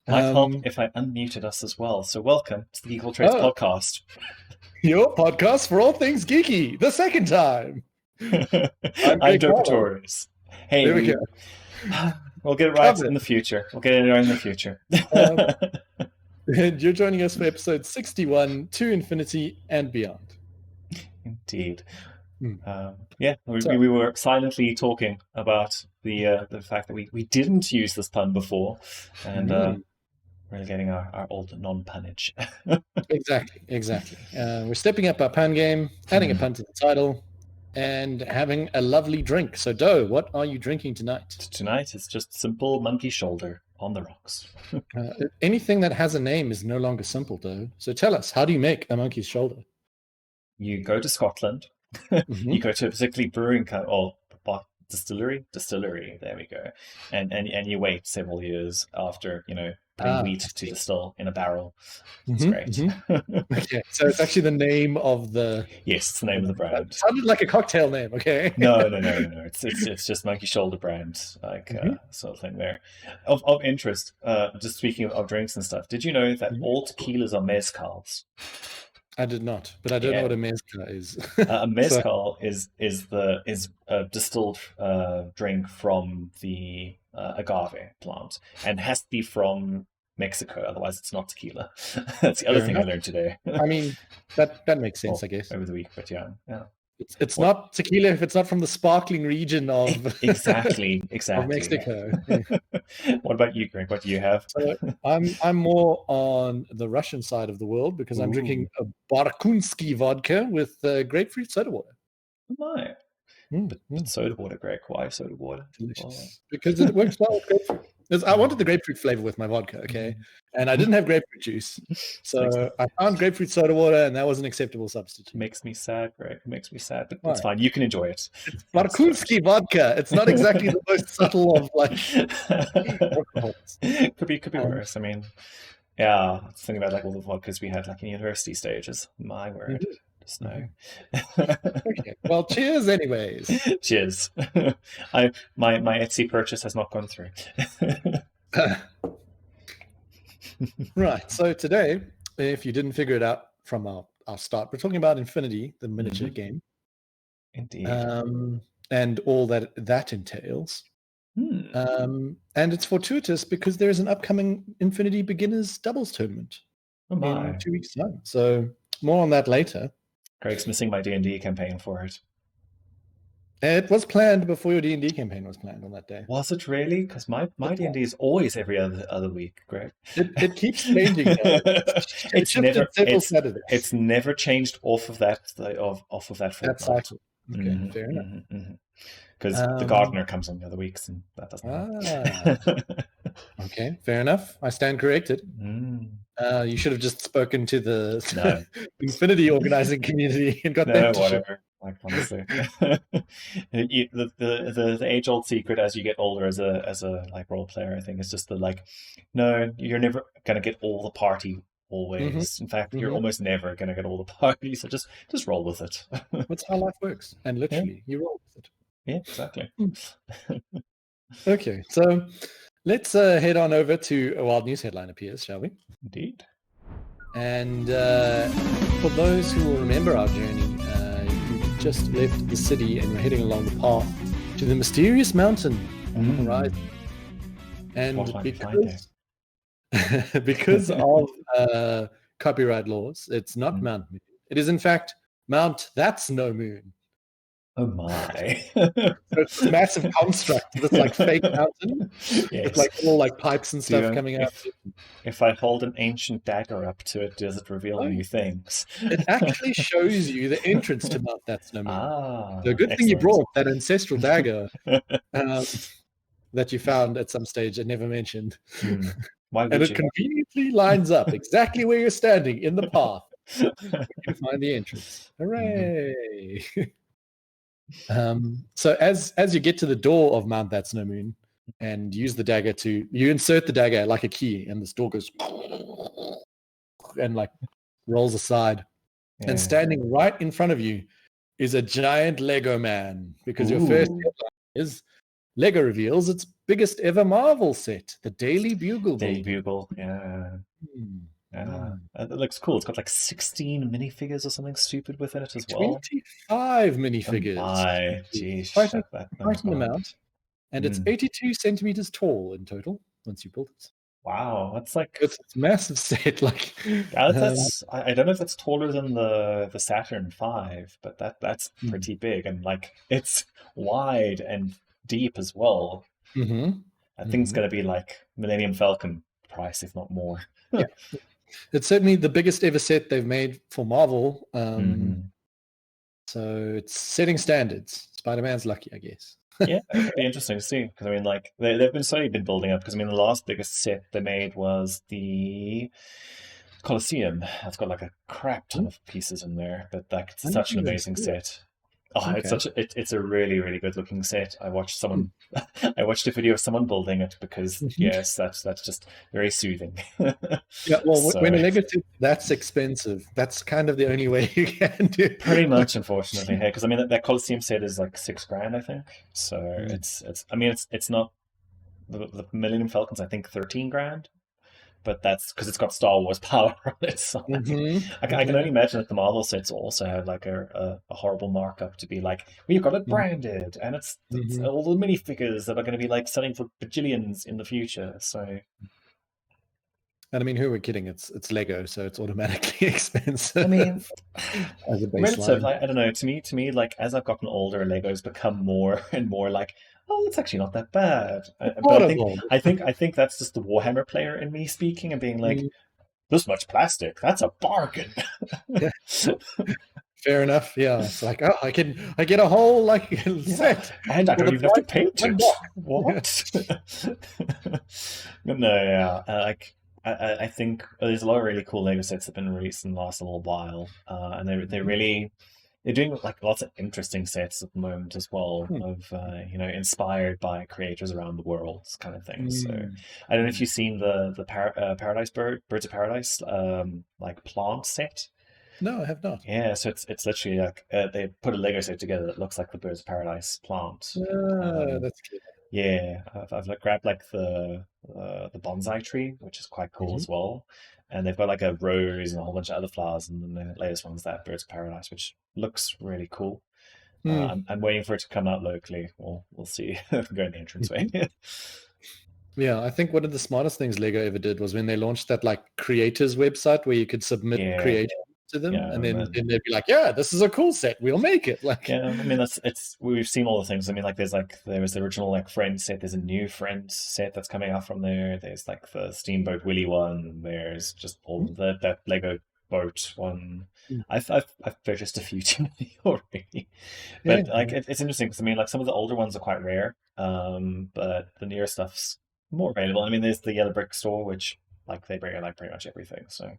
Might help Um, if I unmuted us as well. So welcome to the Geek Trades oh, podcast. your podcast for all things geeky, the second time. I'm I'm Greg Carlo. Dopatorius. Hey, There we go. we'll get it right Covered. in the future. We'll get it right in the future. Um, and you're joining us for episode 61, To Infinity and Beyond. Indeed. Hmm. Yeah, So, we were silently talking about the fact that we didn't use this pun before, and mm, we're getting our old non-punnage. exactly. We're stepping up our pun game, adding a pun to the title, and having a lovely drink. So, Doe, what are you drinking tonight? Tonight it's just simple monkey shoulder on the rocks. Anything that has a name is no longer simple, Doe. So tell us, how do you make a monkey's shoulder? You go to Scotland, you go to a particularly brewing or distillery. There we go, and you wait several years after putting wheat to distill in a barrel. It's great. Okay, so it's actually the name of the. Yes, it's the name of the brand. It sounded like a cocktail name. Okay. No. It's just Monkey Shoulder brand, sort of thing there. Of interest, just speaking of drinks and stuff, did you know that all tequilas are mezcals? I did not, but I don't know what a mezcal is. A mezcal is a distilled drink from the agave plant and has to be from Mexico, otherwise it's not tequila. That's the other thing I learned today. I mean, that makes sense, I guess. Over the week, but yeah. It's not tequila if it's not from the sparkling region of exactly of Mexico. What about you, Greg? What do you have? So I'm more on the Russian side of the world because I'm drinking a Barkunsky vodka with grapefruit soda water. Oh my. But soda water, Greg. Why soda water? Delicious. Because it works well with grapefruit. I wanted the grapefruit flavor with my vodka, okay? And I didn't have grapefruit juice. So I found grapefruit soda water, and that was an acceptable substitute. Makes me sad, Greg. Makes me sad, but it's fine. You can enjoy it. It's Barkunsky vodka. It's not exactly the most subtle of alcohols. Could be worse. I mean, yeah, thinking about all the vodkas we had in university stages. My word. Just no. Okay. Well, cheers anyways. Cheers. My Etsy purchase has not gone through. Right. So today, if you didn't figure it out from our start, we're talking about Infinity, the miniature game. Indeed. And all that entails. And it's fortuitous because there is an upcoming Infinity Beginners doubles tournament in 2 weeks' time. So more on that later. Greg's missing my D&D campaign for it. It was planned before your D&D campaign was planned on that day. Was it really? Because my D&D is always every other week, Greg. It keeps changing. It's never changed off of that fortnight. That cycle. Okay, fair enough. Because the gardener comes on the other weeks, and that doesn't. Okay, fair enough. I stand corrected. You should have just spoken to the Infinity organizing community and got them to whatever. Like honestly, the age-old secret as you get older as a role player, I think, is just no, you're never gonna get all the party always. In fact, you're almost never gonna get all the party. So just roll with it. That's how life works, and literally, you roll with it. Yeah, exactly. Okay, so let's head on over to a wild news headline appears, shall we? Indeed. And for those who will remember our journey, we just left the city and we're heading along the path to the mysterious mountain on the horizon. And because of copyright laws, it's not Mount Moon. It is in fact Mount That's No Moon. Oh my. So it's a massive construct, this fake mountain with little pipes and stuff coming out. If I hold an ancient dagger up to it, does it reveal new things? It actually shows you the entrance to Mount That's No Moon. The good thing you brought that ancestral dagger that you found at some stage and never mentioned. Why would and it conveniently lines up exactly where you're standing in the path. You can find the entrance. Hooray! So as you get to the door of Mount That's No Moon and use the dagger you insert the dagger like a key and this door goes and rolls aside. And standing right in front of you is a giant Lego man, because your first headline is Lego reveals its biggest ever Marvel set, the Daily Bugle. Daily Bugle, yeah. It looks cool. It's got like 16 minifigures or something stupid within it as well. 25 minifigures. Geez, quite an amount. And it's 82 centimeters tall in total once you build it. Wow, that's like it's a massive set. Like that's I don't know if that's taller than the Saturn V, but that's pretty big, and like it's wide and deep as well. I think it's going to be like Millennium Falcon price, if not more. Yeah, it's certainly the biggest ever set they've made for Marvel. So it's setting standards. Spider-Man's lucky, I guess. Yeah, it'll be interesting to see, because I mean, like they've been building up. Because I mean, the last biggest set they made was the Colosseum. It's got like a crap ton of pieces in there, but that's such an amazing set. Oh, okay. It's a really, really good looking set. I watched I watched a video of someone building it because yes, that's just very soothing. Yeah, well, when a Lego set that's expensive, that's kind of the only way you can do it. Pretty much, unfortunately, because I mean that Colosseum set is like $6,000, I think. So it's not the Millennium Falcon's, I think, $13,000. But that's because it's got Star Wars power on it. So I can only imagine that the Marvel sets also have like a horrible markup to be like, we've got it branded, and it's all the minifigures that are going to be like selling for bajillions in the future. So, and I mean, who are we kidding? It's Lego, so it's automatically expensive. I mean, as a relative, like, I don't know. To me, like as I've gotten older, Lego's become more and more like, oh, it's actually not that bad. But I think that's just the Warhammer player in me speaking and being like, this much plastic, that's a bargain. Fair enough. Yeah, it's like, oh, I get a whole set, and I don't even have to paint it. What? No, yeah, like. I think there's a lot of really cool Lego sets that have been released in the last little while, and they're doing like lots of interesting sets at the moment as well, of inspired by creators around the world, kind of thing. So I don't know if you've seen the Birds of Paradise like plant set. No, I have not. Yeah, so it's literally like they put a Lego set together that looks like the Birds of Paradise plant. That's cute. Yeah, I've grabbed like the bonsai tree, which is quite cool as well. And they've got like a rose and a whole bunch of other flowers, and then the latest one's that Birds of Paradise, which looks really cool. I'm waiting for it to come out locally. We'll see. Go in the entranceway. Yeah, I think one of the smartest things Lego ever did was when they launched that like creators website where you could submit creators to them, and then they'd be like, yeah, this is a cool set, we'll make it. Like, yeah, I mean, we've seen all the things. I mean, like there was the original like Friends set, there's a new Friends set that's coming out from there, there's like the Steamboat Willie one, there's just all that Lego boat one. I've purchased a few too many already, but it's interesting because I mean, like some of the older ones are quite rare, but the newer stuff's more available. I mean, there's the Yellow Brick Store, which like they bring in like pretty much everything. So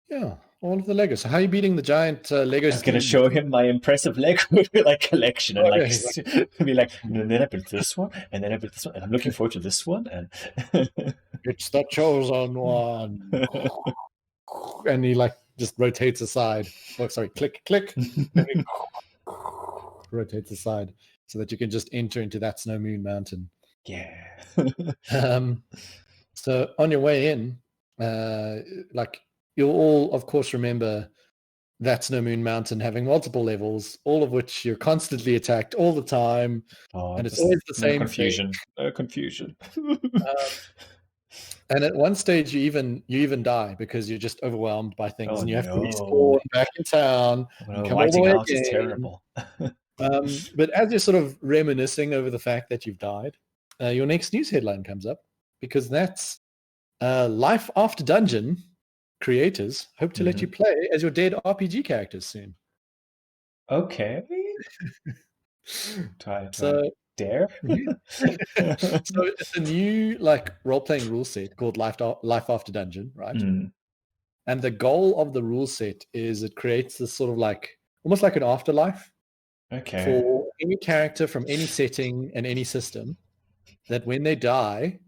yeah, all of the Legos. So how are you beating the giant Lego? I'm going to show him my impressive Lego like collection and be like, and then I built this one, and then I built this one, and I'm looking forward to this one, and it's the chosen one. And he like just rotates aside. Oh, sorry, click, and he rotates aside so that you can just enter into that Snow Moon Mountain. Yeah. So on your way in, like you'll all, of course, remember that Snow Moon Mountain having multiple levels, all of which you're constantly attacked all the time, and it's always the same confusion. thing. No confusion. And at one stage, you even die because you're just overwhelmed by things, and you have to respawn back in town. And come all the way out is terrible. But as you're sort of reminiscing over the fact that you've died, your next news headline comes up, because that's Life After Dungeon creators hope to let you play as your dead RPG characters soon. Okay. So dare? So it's a new like role-playing rule set called Life After Dungeon, right? And the goal of the rule set is it creates this sort of like almost like an afterlife for any character from any setting and any system, that when they die,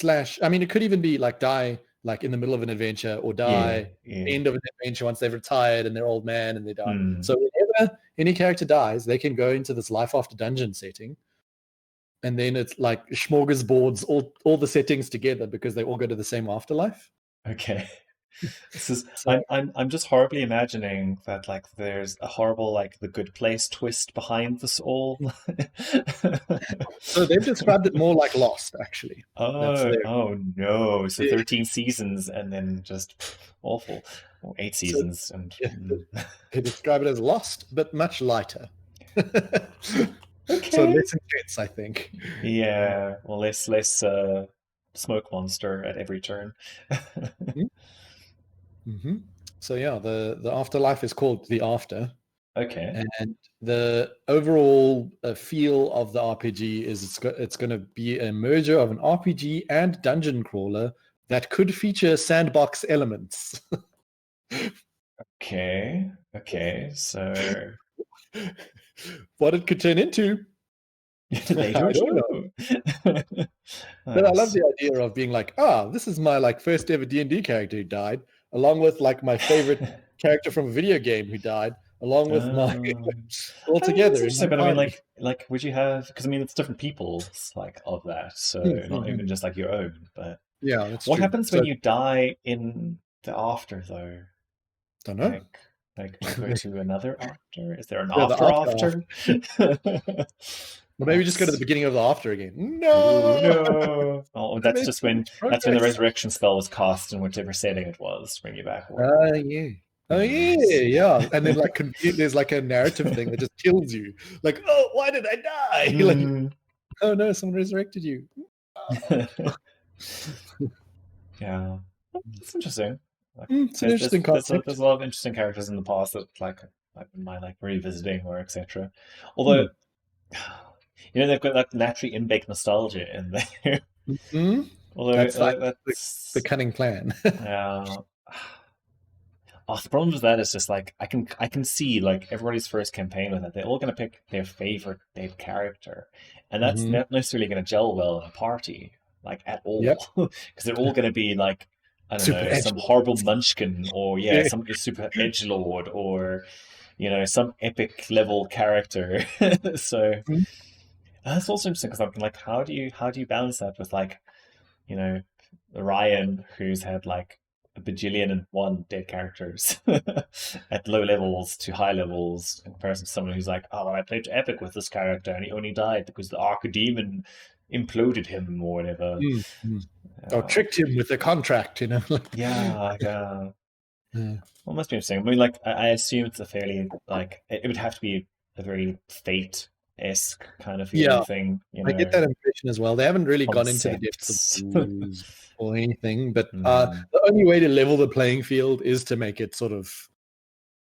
it could even be like die like in the middle of an adventure, or die end of an adventure once they've retired and they're old man and they die. So whenever any character dies, they can go into this life after dungeon setting, and then it's like smorgasbords, all the settings together, because they all go to the same afterlife. Okay. This is I'm just horribly imagining that like there's a horrible like The Good Place twist behind this all. So they've described it more like Lost, actually. Oh no. So 13 seasons and then just awful. Or 8 seasons and they describe it as Lost, but much lighter. Okay. So less intense, I think. Yeah. Well, less smoke monster at every turn. Mm-hmm. So yeah, the afterlife is called The After. Okay. And the overall feel of the RPG is it's going to be a merger of an RPG and dungeon crawler that could feature sandbox elements. Okay. So what it could turn into, they don't know. But I love the idea of being like, this is my like first ever D&D character who died, along with like my favorite character from a video game who died, along with my all together. But I mean, like, would you have? Because I mean, it's different people's like of that, so not even just like your own. But yeah, that's what true. happens when you die in the after, though? Don't know. Like do you go to another after? Is there an after? Well, maybe just go to the beginning of the after again. No. Oh, that's just when the resurrection spell was cast in whichever setting it was to bring you back. Yeah. Oh yeah. And then like there's like a narrative thing that just kills you. Like, oh, why did I die? Like, oh no, someone resurrected you. Yeah, it's interesting. Like, it's an interesting concept. There's a lot of interesting characters in the past that like I wouldn't mind like revisiting or etc. Although you know they've got that naturally inbaked nostalgia in there. Although that's the cunning plan. Yeah. The problem with that is just like I can see like everybody's first campaign with it. They're all going to pick their favorite dead character, and that's not necessarily going to gel well in a party like at all, because they're all going to be like I don't know, some horrible munchkin or some super edgelord or some epic level character. So that's also interesting because I'm like, how do you balance that with like Ryan, who's had like a bajillion and one dead characters at low levels to high levels in comparison to someone who's like, oh, I played epic with this character and he only died because the Archdemon imploded him or whatever. Or tricked him with a contract, Yeah. Well, it must be interesting. I mean, like, I assume it's a fairly, like, it would have to be a very Fate-esque kind of thing. I get that impression as well. They haven't really gone into the depths of rules or anything, but the only way to level the playing field is to make it sort of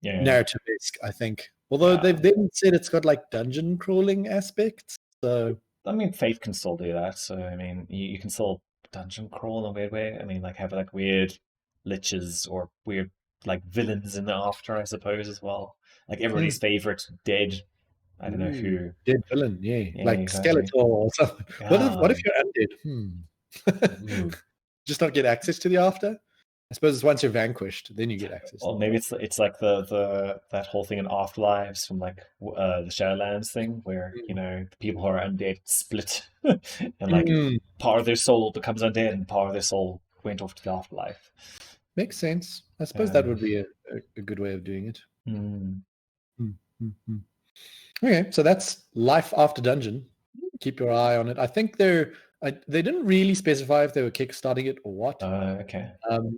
narrative-esque, I think. Although they've then said it's got like dungeon crawling aspects, so... I mean, Fate can still do that. So, I mean, you can still dungeon crawl in a weird way. I mean, like have like weird liches or weird like villains in the after, I suppose, as well. Like everybody's favorite dead, I don't know who. Dead villain, like exactly. Skeletor or something. What if you're undead? Just not get access to the after? I suppose it's once you're vanquished, then you get access. Well, maybe it's like the that whole thing in Afterlives from like the Shadowlands thing, where the people who are undead split, and like part of their soul becomes undead, and part of their soul went off to the afterlife. Makes sense. I suppose that would be a good way of doing it. Okay, so that's Life After Dungeon. Keep your eye on it. I think they didn't really specify if they were kickstarting it or what. Okay.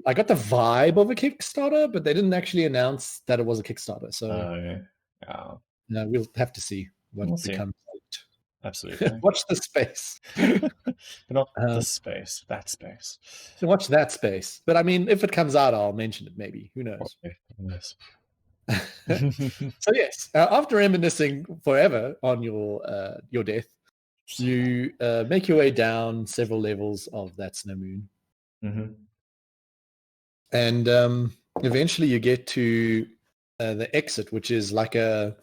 I got the vibe of a Kickstarter, but they didn't actually announce that it was a Kickstarter. So we'll have to see what becomes of it. Absolutely. Watch the space. Not the space, that space. So watch that space. But I mean, if it comes out, I'll mention it maybe. Who knows? Yes. So yes, after reminiscing forever on your death, you make your way down several levels of that snow moon, and eventually you get to the exit, which is like an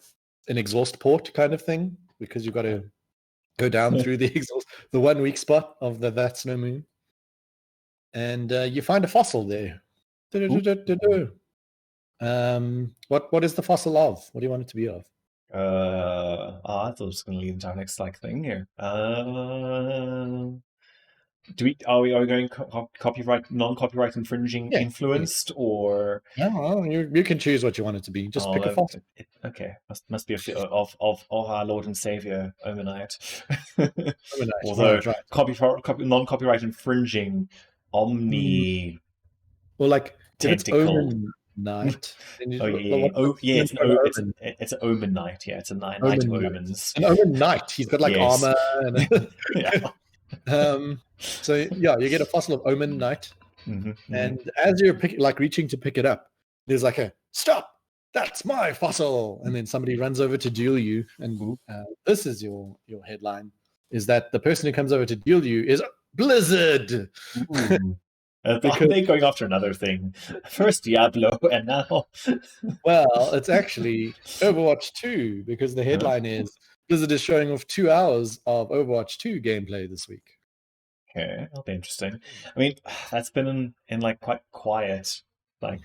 exhaust port kind of thing, because you've got to go down through the 1 weak spot of that snow moon. and you find a fossil there. What is the fossil of? What do you want it to be of? I thought it was going to lead into our next thing here. Are we going copyright, non-copyright infringing, influenced, or? No, you can choose what you want it to be. Just pick a fossil. Okay, must be of our Lord and Savior Omenite. Although non-copyright infringing Omni. Well, like tentacle. If it's Omenite. It's an Omen Knight. Yeah, it's a Knight of Omens. An Omen Knight. He's got like armor and. Yeah. So yeah, you get a fossil of Omen Knight, and as you're reaching to pick it up, there's like a stop. That's my fossil, and then somebody runs over to duel you, and this is your headline: is that the person who comes over to duel you is Blizzard. Are they going after another thing? First Diablo, and now. Well, it's actually Overwatch 2, because the headline is Blizzard is showing off 2 hours of Overwatch 2 gameplay this week. Okay, that'll be interesting. I mean, that's been in like quite quiet,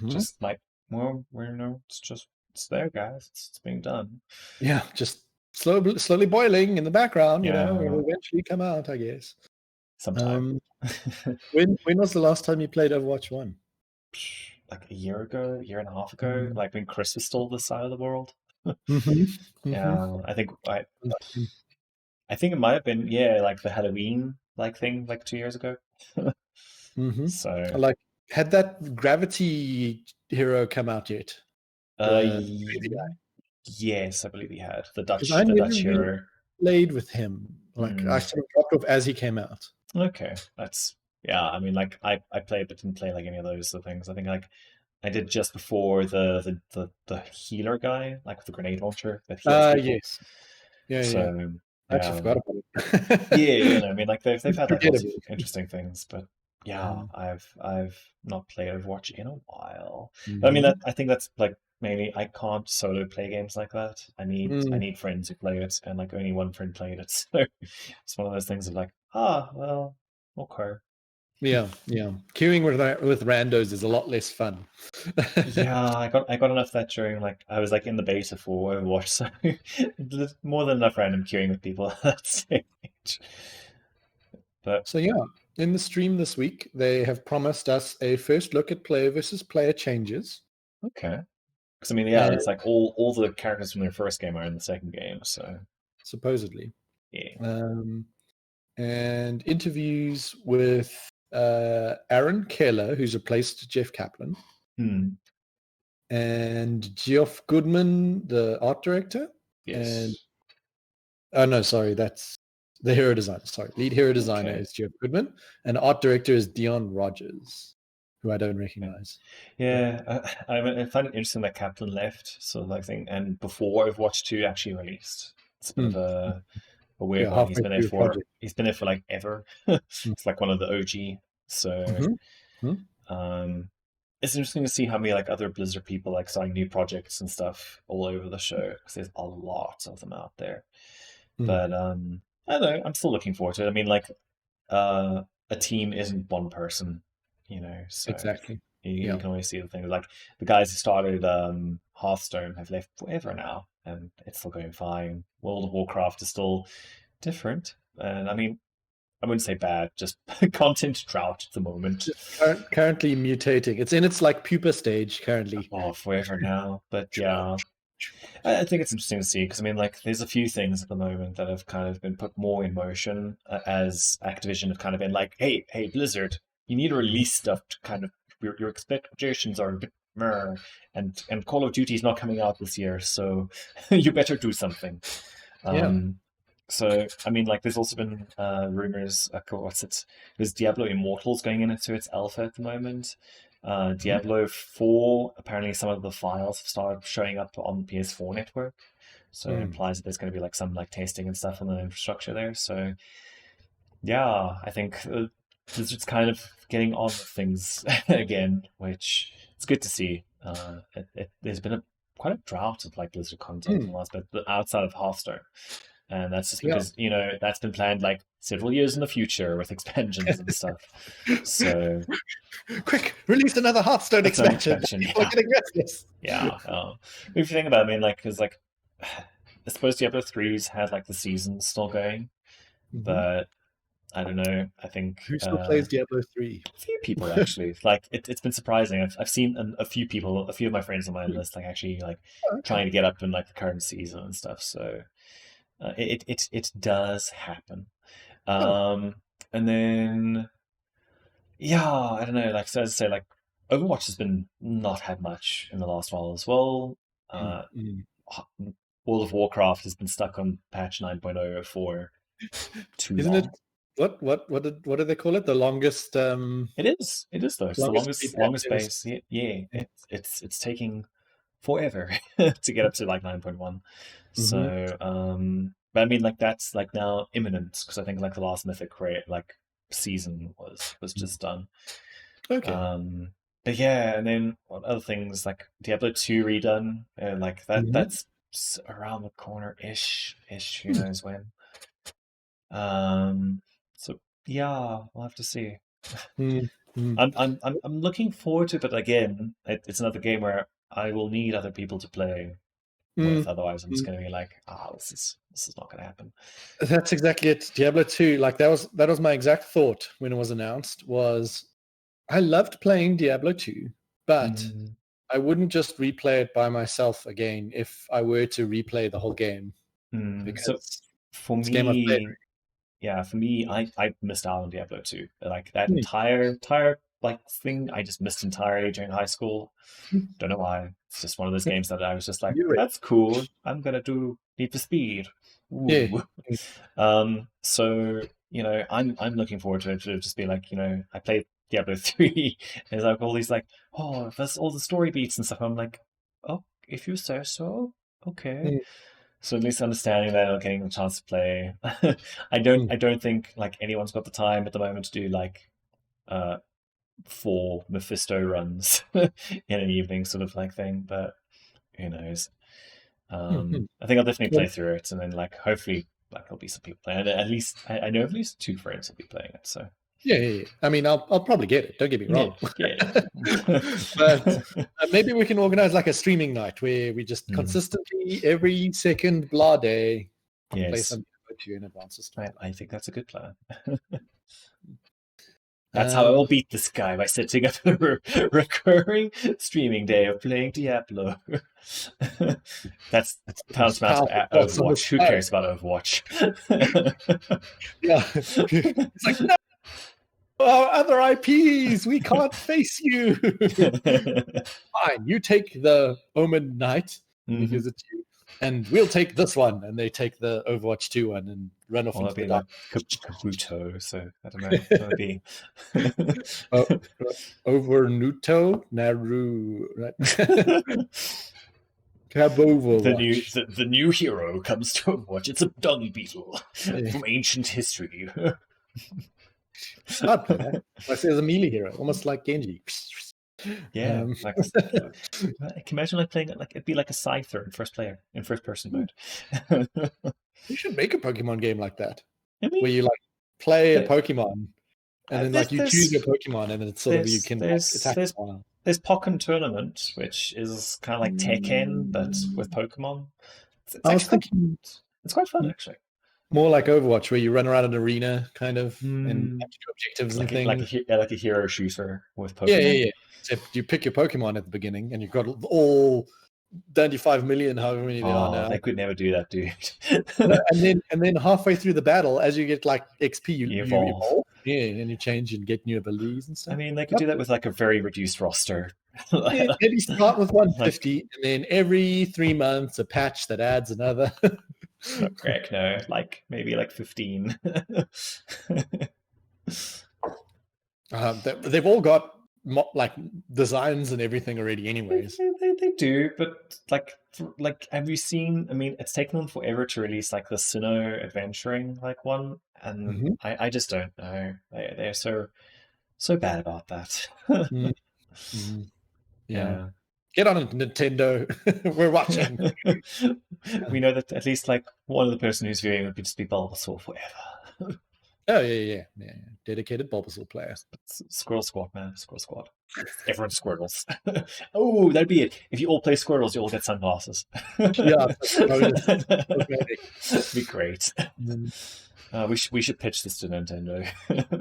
just like, well, it's there, guys. It's being done. Yeah, just slowly boiling in the background. It'll eventually come out, I guess. Sometime. When was the last time you played Overwatch 1? Like a year ago, a year and a half ago, like when Chris was still this side of the world. Yeah, I think it might have been like the Halloween thing 2 years ago. So had that Gravity hero come out yet? Yes, I believe he had the Dutch hero. Played with him. I sort of dropped off as he came out. Okay, that's I mean, I played but didn't play any of those things. I think I did just before the healer guy, with the grenade launcher that heals people. Yes. Yeah, so, I actually forgot about it. Yeah, I mean, they've had lots of interesting things, but I've not played Overwatch in a while. I mean, I think that's mainly I can't solo play games like that. I need friends who play it, and only one friend played it, so it's one of those things of well, okay. Yeah. Queuing with randos is a lot less fun. Yeah, I got enough that during I was in the beta for Overwatch, so more than enough random queuing with people at that stage. But so in the stream this week, they have promised us a first look at player versus player changes. Okay. Because I mean, it's all the characters from their first game are in the second game, so supposedly. Yeah. And interviews with Aaron Keller, who's replaced Jeff Kaplan, and Geoff Goodman, the art director. Yes. That's the hero designer. Sorry, lead hero designer is Geoff Goodman, and art director is Dion Rogers, who I don't recognize. Yeah, I find it interesting that Kaplan left, thing, and before Overwatch 2 actually released. It's a bit of a weird one. He's been there for ever. It's one of the OG. So it's interesting to see how many other Blizzard people starting new projects and stuff all over the show, because there's a lot of them out there. But I don't know. I'm still looking forward to it. I mean, a team isn't one person, So exactly. You can always see the thing. The guys who started Hearthstone have left forever now, and it's still going fine. World of Warcraft is still different, and I mean, I wouldn't say bad, just content drought at the moment. Currently mutating. It's in its pupa stage currently. Oh, forever now. But yeah, I think it's interesting to see, because I mean, there's a few things at the moment that have kind of been put more in motion, as Activision have kind of been hey, Blizzard, you need to release stuff to kind of your expectations are a bit mer, and Call of Duty is not coming out this year, so you better do something. So I mean, there's also been rumors. There's Diablo Immortals going into its alpha at the moment. Diablo 4, apparently some of the files have started showing up on the PS4 network, so it implies that there's going to be some testing and stuff on the infrastructure there. So yeah, I think Blizzard's kind of getting on with things again, which it's good to see. There's been quite a drought of Blizzard content in the last bit, but outside of Hearthstone. And that's just because, that's been planned like several years in the future with expansions and stuff. So quick, release another Hearthstone expansion. People are getting restless. Yeah. If you think about it, I mean, like, because like, I suppose Diablo 3's had like the seasons still going, but I don't know. I think who still plays Diablo 3? A few people actually. Like it's been surprising. I've seen a few people, a few of my friends on my list, like actually like trying to get up in like the current season and stuff. So it does happen. And then I don't know. Like so as I say, like Overwatch has been not had much in the last while as well. World of Warcraft has been stuck on patch 9.0 for too Isn't long. It what do they call it? The longest It is though. It's the longest base. Yeah. It's taking forever to get up to like 9.1. So but I mean like that's like now imminent because I think like the last Mythic like season was just done. Okay. But yeah, and then what other things like Diablo 2 redone, like that's around the corner ish, who knows when. So yeah, we'll have to see. I'm looking forward to it, but again, it's another game where I will need other people to play with. Otherwise, I'm just going to be like, this is not going to happen. That's exactly it. Diablo 2, like that was my exact thought when it was announced. Was I loved playing Diablo 2, but I wouldn't just replay it by myself again if I were to replay the whole game. Because so for me, I missed out on Diablo 2. Like that entire like thing, I just missed entirely during high school. Don't know why. It's just one of those games that I was just like, that's cool. I'm gonna do Need for Speed. Ooh. Yeah. So I'm looking forward to it to just be like, I played Diablo 3. There's like all these like, there's all the story beats and stuff. I'm like, oh, if you say so, okay. So at least understanding that I'm getting a chance to play. I don't think like anyone's got the time at the moment to do like 4 Mephisto runs in an evening sort of like thing, but who knows. I think I'll definitely play through it and then like hopefully like there'll be some people playing it. At least I know at least 2 friends will be playing it, so yeah. I mean, I'll probably get it. Don't get me wrong. Yeah. But maybe we can organize like a streaming night where we just consistently every second blah day play some in advance. I think that's a good plan. That's how I will beat this guy, by setting up a recurring streaming day of playing Diablo. That's tantamount to Overwatch. Who cares about Overwatch? Yeah. It's like, no! Our other IPs, we can't face you. Fine, you take the Omen Knight, he gives it to you, and we'll take this one. And they take the Overwatch 2 one and run off into the dark. Kabuto, so I don't know. It's going to be Overnuto Naru. Overwatch. The new hero comes to Overwatch. It's a dung beetle from ancient history. I'd play that. I say as a melee hero, almost like Genji. Yeah, like I can imagine like playing it like it'd be like a Scyther in first person mode. You should make a Pokemon game like that, where you like play a Pokemon, and then like you choose your Pokemon, and it's sort of you can attack. There's Pokken Tournament, which is kind of like Tekken but with Pokemon. I was thinking it's quite fun actually. More like Overwatch, where you run around an arena, kind of, and have to do objectives and things. Like a hero shooter with Pokemon. Yeah. Except you pick your Pokemon at the beginning, and you've got all 95 million, however many there are now. They could never do that, dude. and then halfway through the battle, as you get like XP, you evolve. Yeah, and you change and get new abilities and stuff. I mean, they could do that with like a very reduced roster. Maybe start with 150, and then every 3 months a patch that adds another. Correct, no, like maybe like 15. They've all got like designs and everything already, anyways. They do, but like, have you seen? I mean, it's taken them forever to release like the Sinnoh adventuring like one, and I just don't know. They're so bad about that. Yeah. Get on it, Nintendo. We're watching. we know that at least like one of the person who's viewing would just be Bulbasaur forever. Oh yeah. Dedicated Bulbasaur player. Squirrel Squad, man. Squirrel Squad. Everyone Squirtles. Oh, that'd be it. If you all play Squirtles, you all get sunglasses. Yeah, that'd be great. We should pitch this to Nintendo.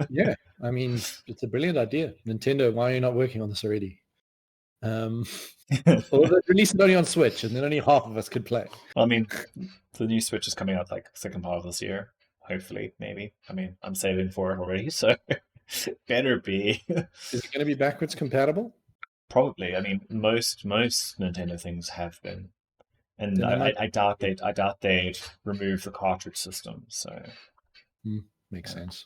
Yeah, I mean, it's a brilliant idea. Nintendo, why are you not working on this already? Or release it only on Switch, and then only half of us could play. I mean, the new Switch is coming out like second part of this year. Hopefully, maybe. I mean, I'm saving for it already, so better be. Is it going to be backwards compatible? Probably. I mean, most Nintendo things have been, and I doubt they'd remove the cartridge system. So makes sense.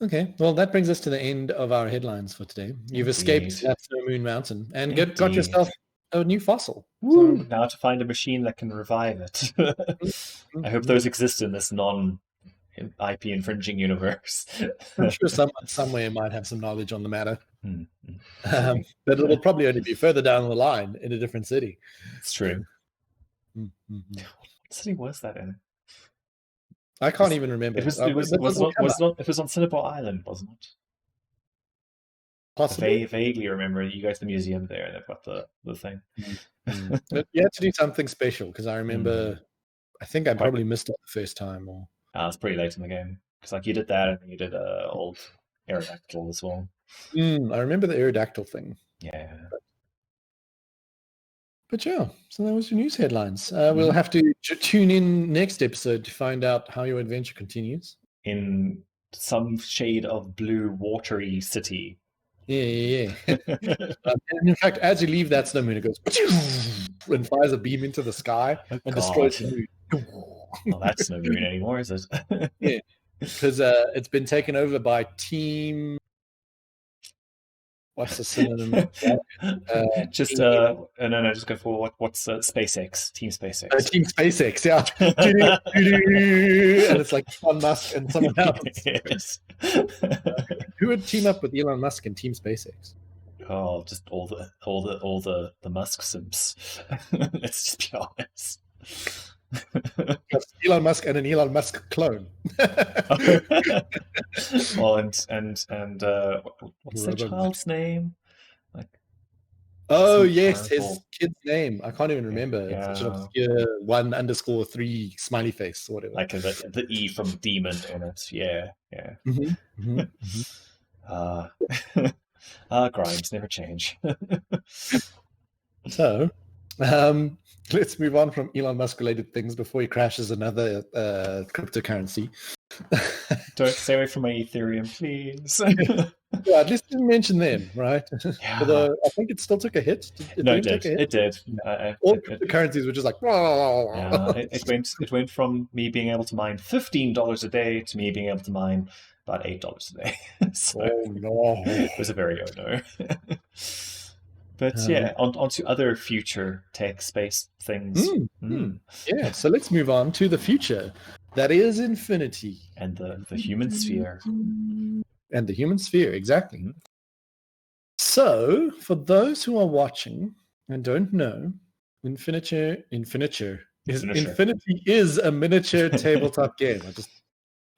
Okay, well, that brings us to the end of our headlines for today. You've escaped that Snow Moon Mountain and got yourself a new fossil. Woo! So, now to find a machine that can revive it. I hope those exist in this non-IP infringing universe. I'm sure someone somewhere might have some knowledge on the matter. But it'll probably only be further down the line in a different city. It's true. What city was that in? I can't even remember. It was on Cinnabar Island, wasn't it? Possibly. I vaguely remember you go to the museum there and they've got the thing. But you had to do something special because I remember. I think I probably missed it the first time. Or it's pretty late in the game because like you did that and you did old Aerodactyl as well. I remember the Aerodactyl thing. Yeah. But yeah, so that was your news headlines. We'll have to tune in next episode to find out how your adventure continues. In some shade of blue, watery city. Yeah. And in fact, as you leave that snow moon, it goes and fires a beam into the sky and destroys the moon. Well, that's no moon anymore, is it? Yeah, because it's been taken over by Team... What's the synonym? Just no, just go for what's SpaceX, Team SpaceX. Team SpaceX, yeah. And it's like Elon Musk and someone else. Yes. Who would team up with Elon Musk and Team SpaceX? Oh, just all the Musk simps. Let's just be honest. Elon Musk and an Elon Musk clone. Well, and what's the child's name? Like, yes, his kid's name. I can't even remember. Yeah. It's such an obscure 1_3 smiley face or whatever. Like the E from Demon in it. Yeah. Grimes never change. So, let's move on from Elon Musk related things before he crashes another cryptocurrency. Don't stay away from my Ethereum, please. Yeah, at least didn't mention them, right? Yeah. Although I think it still took a hit. It did. All cryptocurrencies were just like. Yeah, it went from me being able to mine $15 a day to me being able to mine about $8 a day. So no! It was a very no. But yeah, on to other future tech space things. Yeah, so let's move on to the future. That is Infinity. And the human sphere. And the human sphere, exactly. So, for those who are watching and don't know, Infinity is a miniature tabletop game. I just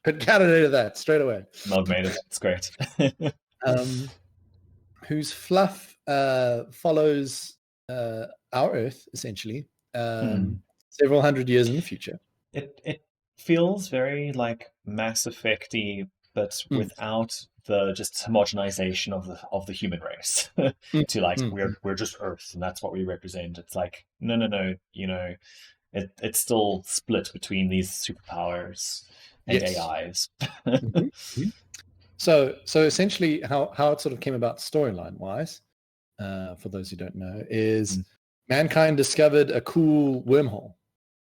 concatenated that straight away. Mug made it. It's great. Whose fluff follows our Earth, essentially, several hundred years in the future. It feels very like Mass Effect-y, but without the just homogenization of the human race to like we're just Earth and that's what we represent. It's like no, you know, it's still split between these superpowers and AIs. So essentially, how it sort of came about storyline wise, for those who don't know, is mankind discovered a cool wormhole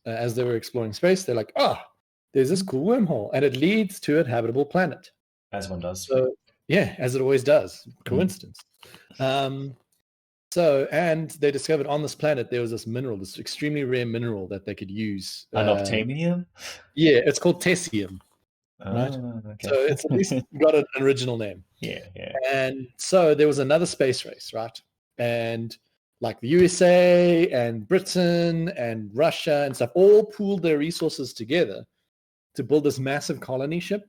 as they were exploring space. They're like, there's this cool wormhole, and it leads to a habitable planet. As one does. So, yeah, as it always does. Coincidence. And they discovered on this planet there was this mineral, this extremely rare mineral that they could use. Unobtainium? Yeah, it's called Tessium. Right? Okay. So it's at least got an original name. Yeah. And so there was another space race, right? And like the USA and Britain and Russia and stuff all pooled their resources together to build this massive colony ship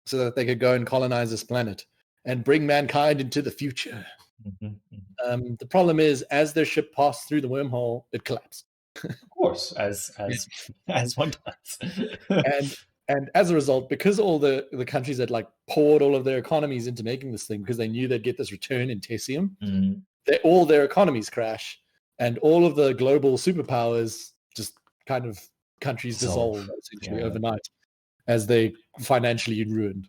so that they could go and colonize this planet and bring mankind into the future. The problem is, as their ship passed through the wormhole, it collapsed. Of course, as one does. And as a result, because all the countries had like poured all of their economies into making this thing because they knew they'd get this return in Tessium, all their economies crash, and all of the global superpowers just kind of countries dissolve essentially overnight as they financially ruined.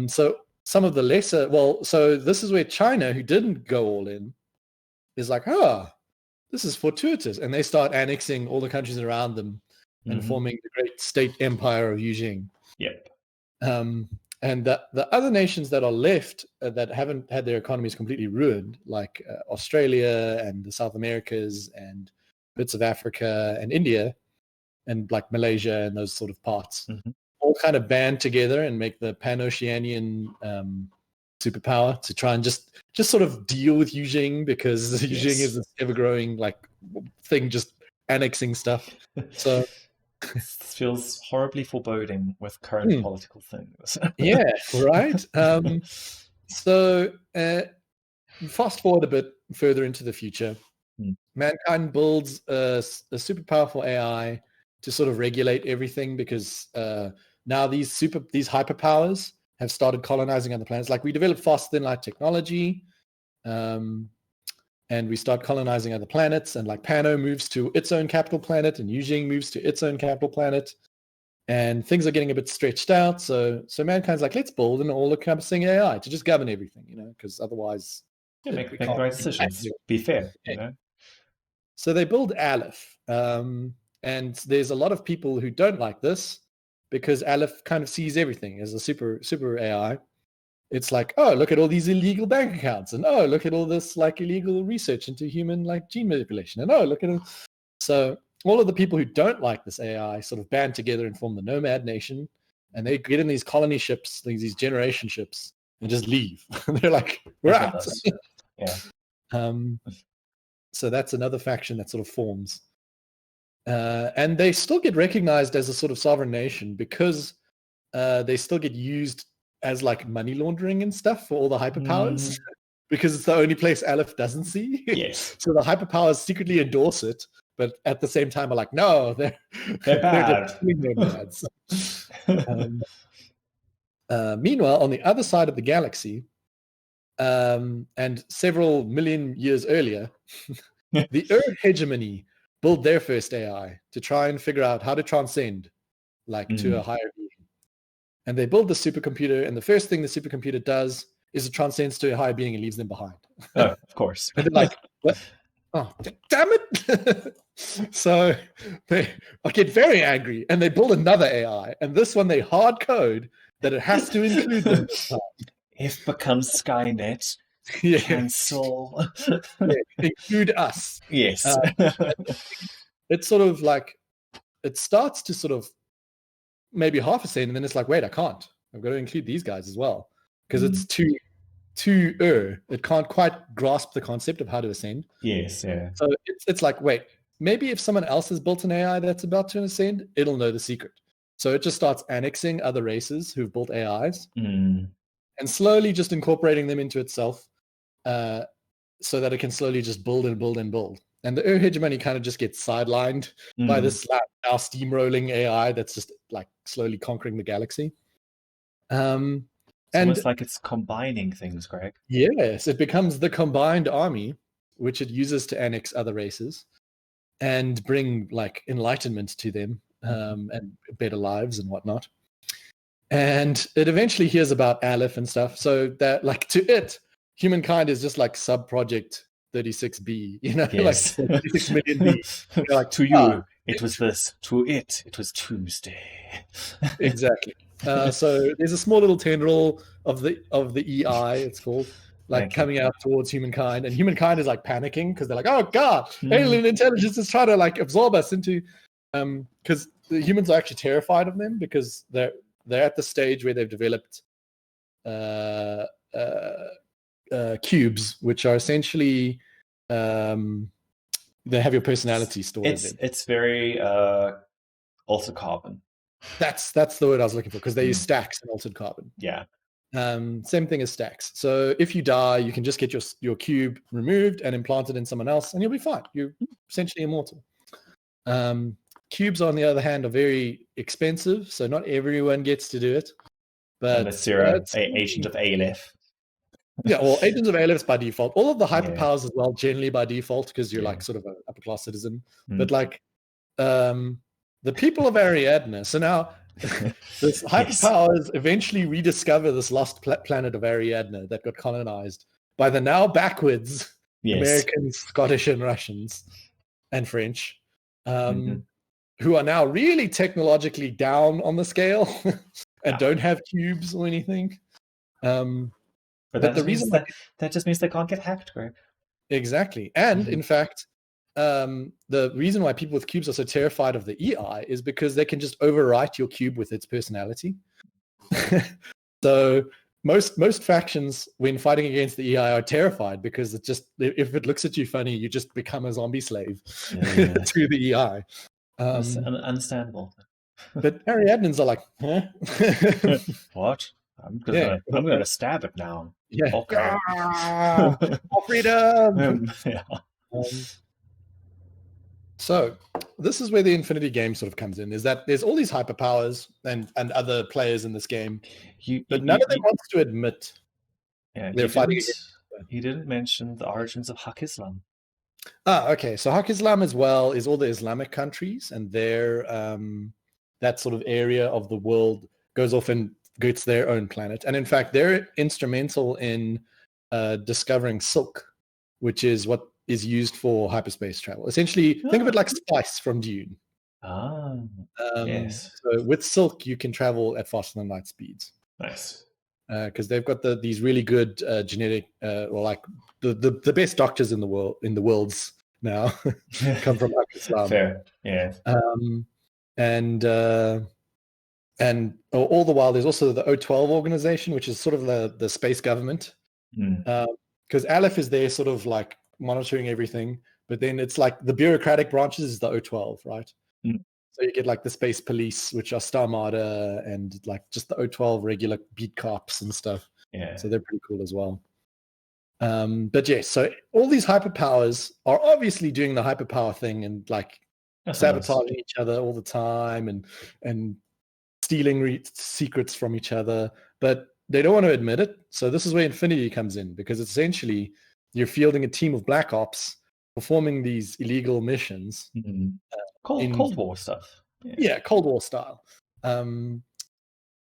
So some of the lesser, so this is where China, who didn't go all in, is like, this is fortuitous, and they start annexing all the countries around them and forming the great state empire of Eugene. Yep. And the other nations that are left that haven't had their economies completely ruined, like Australia and the South Americas and bits of Africa and India and like Malaysia and those sort of parts, all kind of band together and make the Pan-Oceanian superpower to try and just sort of deal with Eugene, because Eugene is this ever-growing like thing just annexing stuff. So this feels horribly foreboding with current political things. Yeah, right. So fast forward a bit further into the future, mankind builds a super powerful AI to sort of regulate everything, because now these hyperpowers have started colonizing other planets. Like, we develop faster than light technology, and we start colonizing other planets, and like Pano moves to its own capital planet and Eugene moves to its own capital planet, and things are getting a bit stretched out. So mankind's like, let's build an all-encompassing AI to just govern everything, because otherwise make the right decisions, be fair, So they build Aleph, and there's a lot of people who don't like this, because Aleph kind of sees everything as a super AI. It's like, oh, look at all these illegal bank accounts, and oh, look at all this like illegal research into human like gene manipulation, and oh, look at it. So all of the people who don't like this AI sort of band together and form the Nomad Nation, and they get in these colony ships, these generation ships, and just leave. They're like, we're out. So that's another faction that sort of forms. And they still get recognized as a sort of sovereign nation, because they still get used as like money laundering and stuff for all the hyperpowers, because it's the only place Aleph doesn't see. Yes. So the hyperpowers secretly endorse it, but at the same time are like, no, they're bad. Meanwhile, on the other side of the galaxy, and several million years earlier, the hegemony built their first AI to try and figure out how to transcend to a higher being. And they build the supercomputer, and the first thing the supercomputer does is it transcends to a higher being and leaves them behind. Oh, of course. And they're like, what? Oh, damn it. So they get very angry, and they build another AI. And this one, they hard code that it has to include them this time. If becomes Skynet, cancel. Include us. Yes. It's sort of like, it starts to sort of maybe half a scene, and then it's like, wait, I can't. I've got to include these guys as well, because it's too it can't quite grasp the concept of how to ascend. Yes, yeah. So it's like, wait, maybe if someone else has built an AI that's about to ascend, it'll know the secret. So it just starts annexing other races who've built AIs and slowly just incorporating them into itself, so that it can slowly just build and build and build. And the hegemony kind of just gets sidelined by this now steamrolling AI that's just like slowly conquering the galaxy. It's almost like it's combining things, Greg. Yes, it becomes the combined army, which it uses to annex other races and bring like enlightenment to them, and better lives and whatnot. And it eventually hears about Aleph and stuff, so that like to it, humankind is just like sub-project 36B, yes. Like 36 million B. Like, to you, it was this. To it was Tuesday. Exactly. So there's a small little tendril of the EI, it's called, like coming out towards humankind, and humankind is like panicking because they're like, oh god, alien intelligence is trying to like absorb us into, because the humans are actually terrified of them, because they're at the stage where they've developed cubes, which are essentially they have your personality stored in them. It's very Altered Carbon. That's the word I was looking for, because they use stacks in Altered Carbon. Yeah. Same thing as stacks. So if you die, you can just get your cube removed and implanted in someone else, and you'll be fine. You're essentially immortal. Cubes, on the other hand, are very expensive, so not everyone gets to do it. But unless you're an agent of Aleph. Yeah, well, agents of Aleph by default. All of the hyperpowers as well, generally by default, because you're like sort of an upper class citizen. But like the people of Ariadne. So now this hyperpowers eventually rediscover this lost planet of Ariadne that got colonized by the now backwards Americans, Scottish, and Russians, and French, who are now really technologically down on the scale and don't have cubes or anything. But the reason that just means they can't get hacked, Greg. Exactly. And in fact, the reason why people with cubes are so terrified of the EI is because they can just overwrite your cube with its personality. So most factions, when fighting against the EI, are terrified because it just, if it looks at you funny, you just become a zombie slave to the EI. Understandable. But Ariadnans are like, huh? What? I'm gonna stab it now. Yeah. Okay. Freedom. So this is where the Infinity game sort of comes in, is that there's all these hyperpowers and other players in this game, but none of them wants to admit they're fighting. He didn't mention the origins of Haq Islam. Okay. So Haq Islam as well is all the Islamic countries, and their that sort of area of the world goes off and gets their own planet. And in fact, they're instrumental in discovering silk, which is what is used for hyperspace travel. Essentially, think of it like spice from Dune. Yes. So with silk, you can travel at faster than light speeds. Nice. Because they've got these really good genetic, or like the best doctors in the worlds now come from Islam. Fair, yeah. And all the while, there's also the O12 organization, which is sort of the space government. Because Aleph is there sort of like monitoring everything, but then it's like the bureaucratic branches is the O12, right? So you get like the space police, which are Star Marder, and like just the O12 regular beat cops and stuff. Yeah. So they're pretty cool as well. But yes, so all these hyperpowers are obviously doing the hyperpower thing and like sabotaging each other all the time and stealing secrets from each other, but they don't want to admit it. So this is where Infinity comes in, because essentially you're fielding a team of black ops performing these illegal missions. Cold War stuff. Yeah, Cold War style.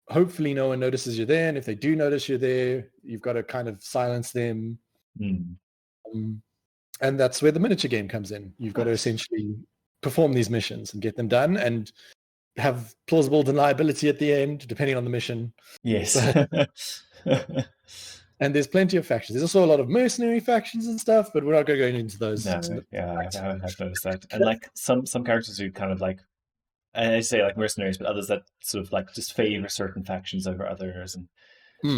Hopefully no one notices you're there, and if they do notice you're there, you've got to kind of silence them. And that's where the miniature game comes in. You've got to essentially perform these missions and get them done and have plausible deniability at the end, depending on the mission. Yes. And there's plenty of factions. There's also a lot of mercenary factions and stuff, but we're not going to go into those. No, yeah, I've noticed that. And like some characters who kind of like, and I say like mercenaries, but others that sort of like just favor certain factions over others. And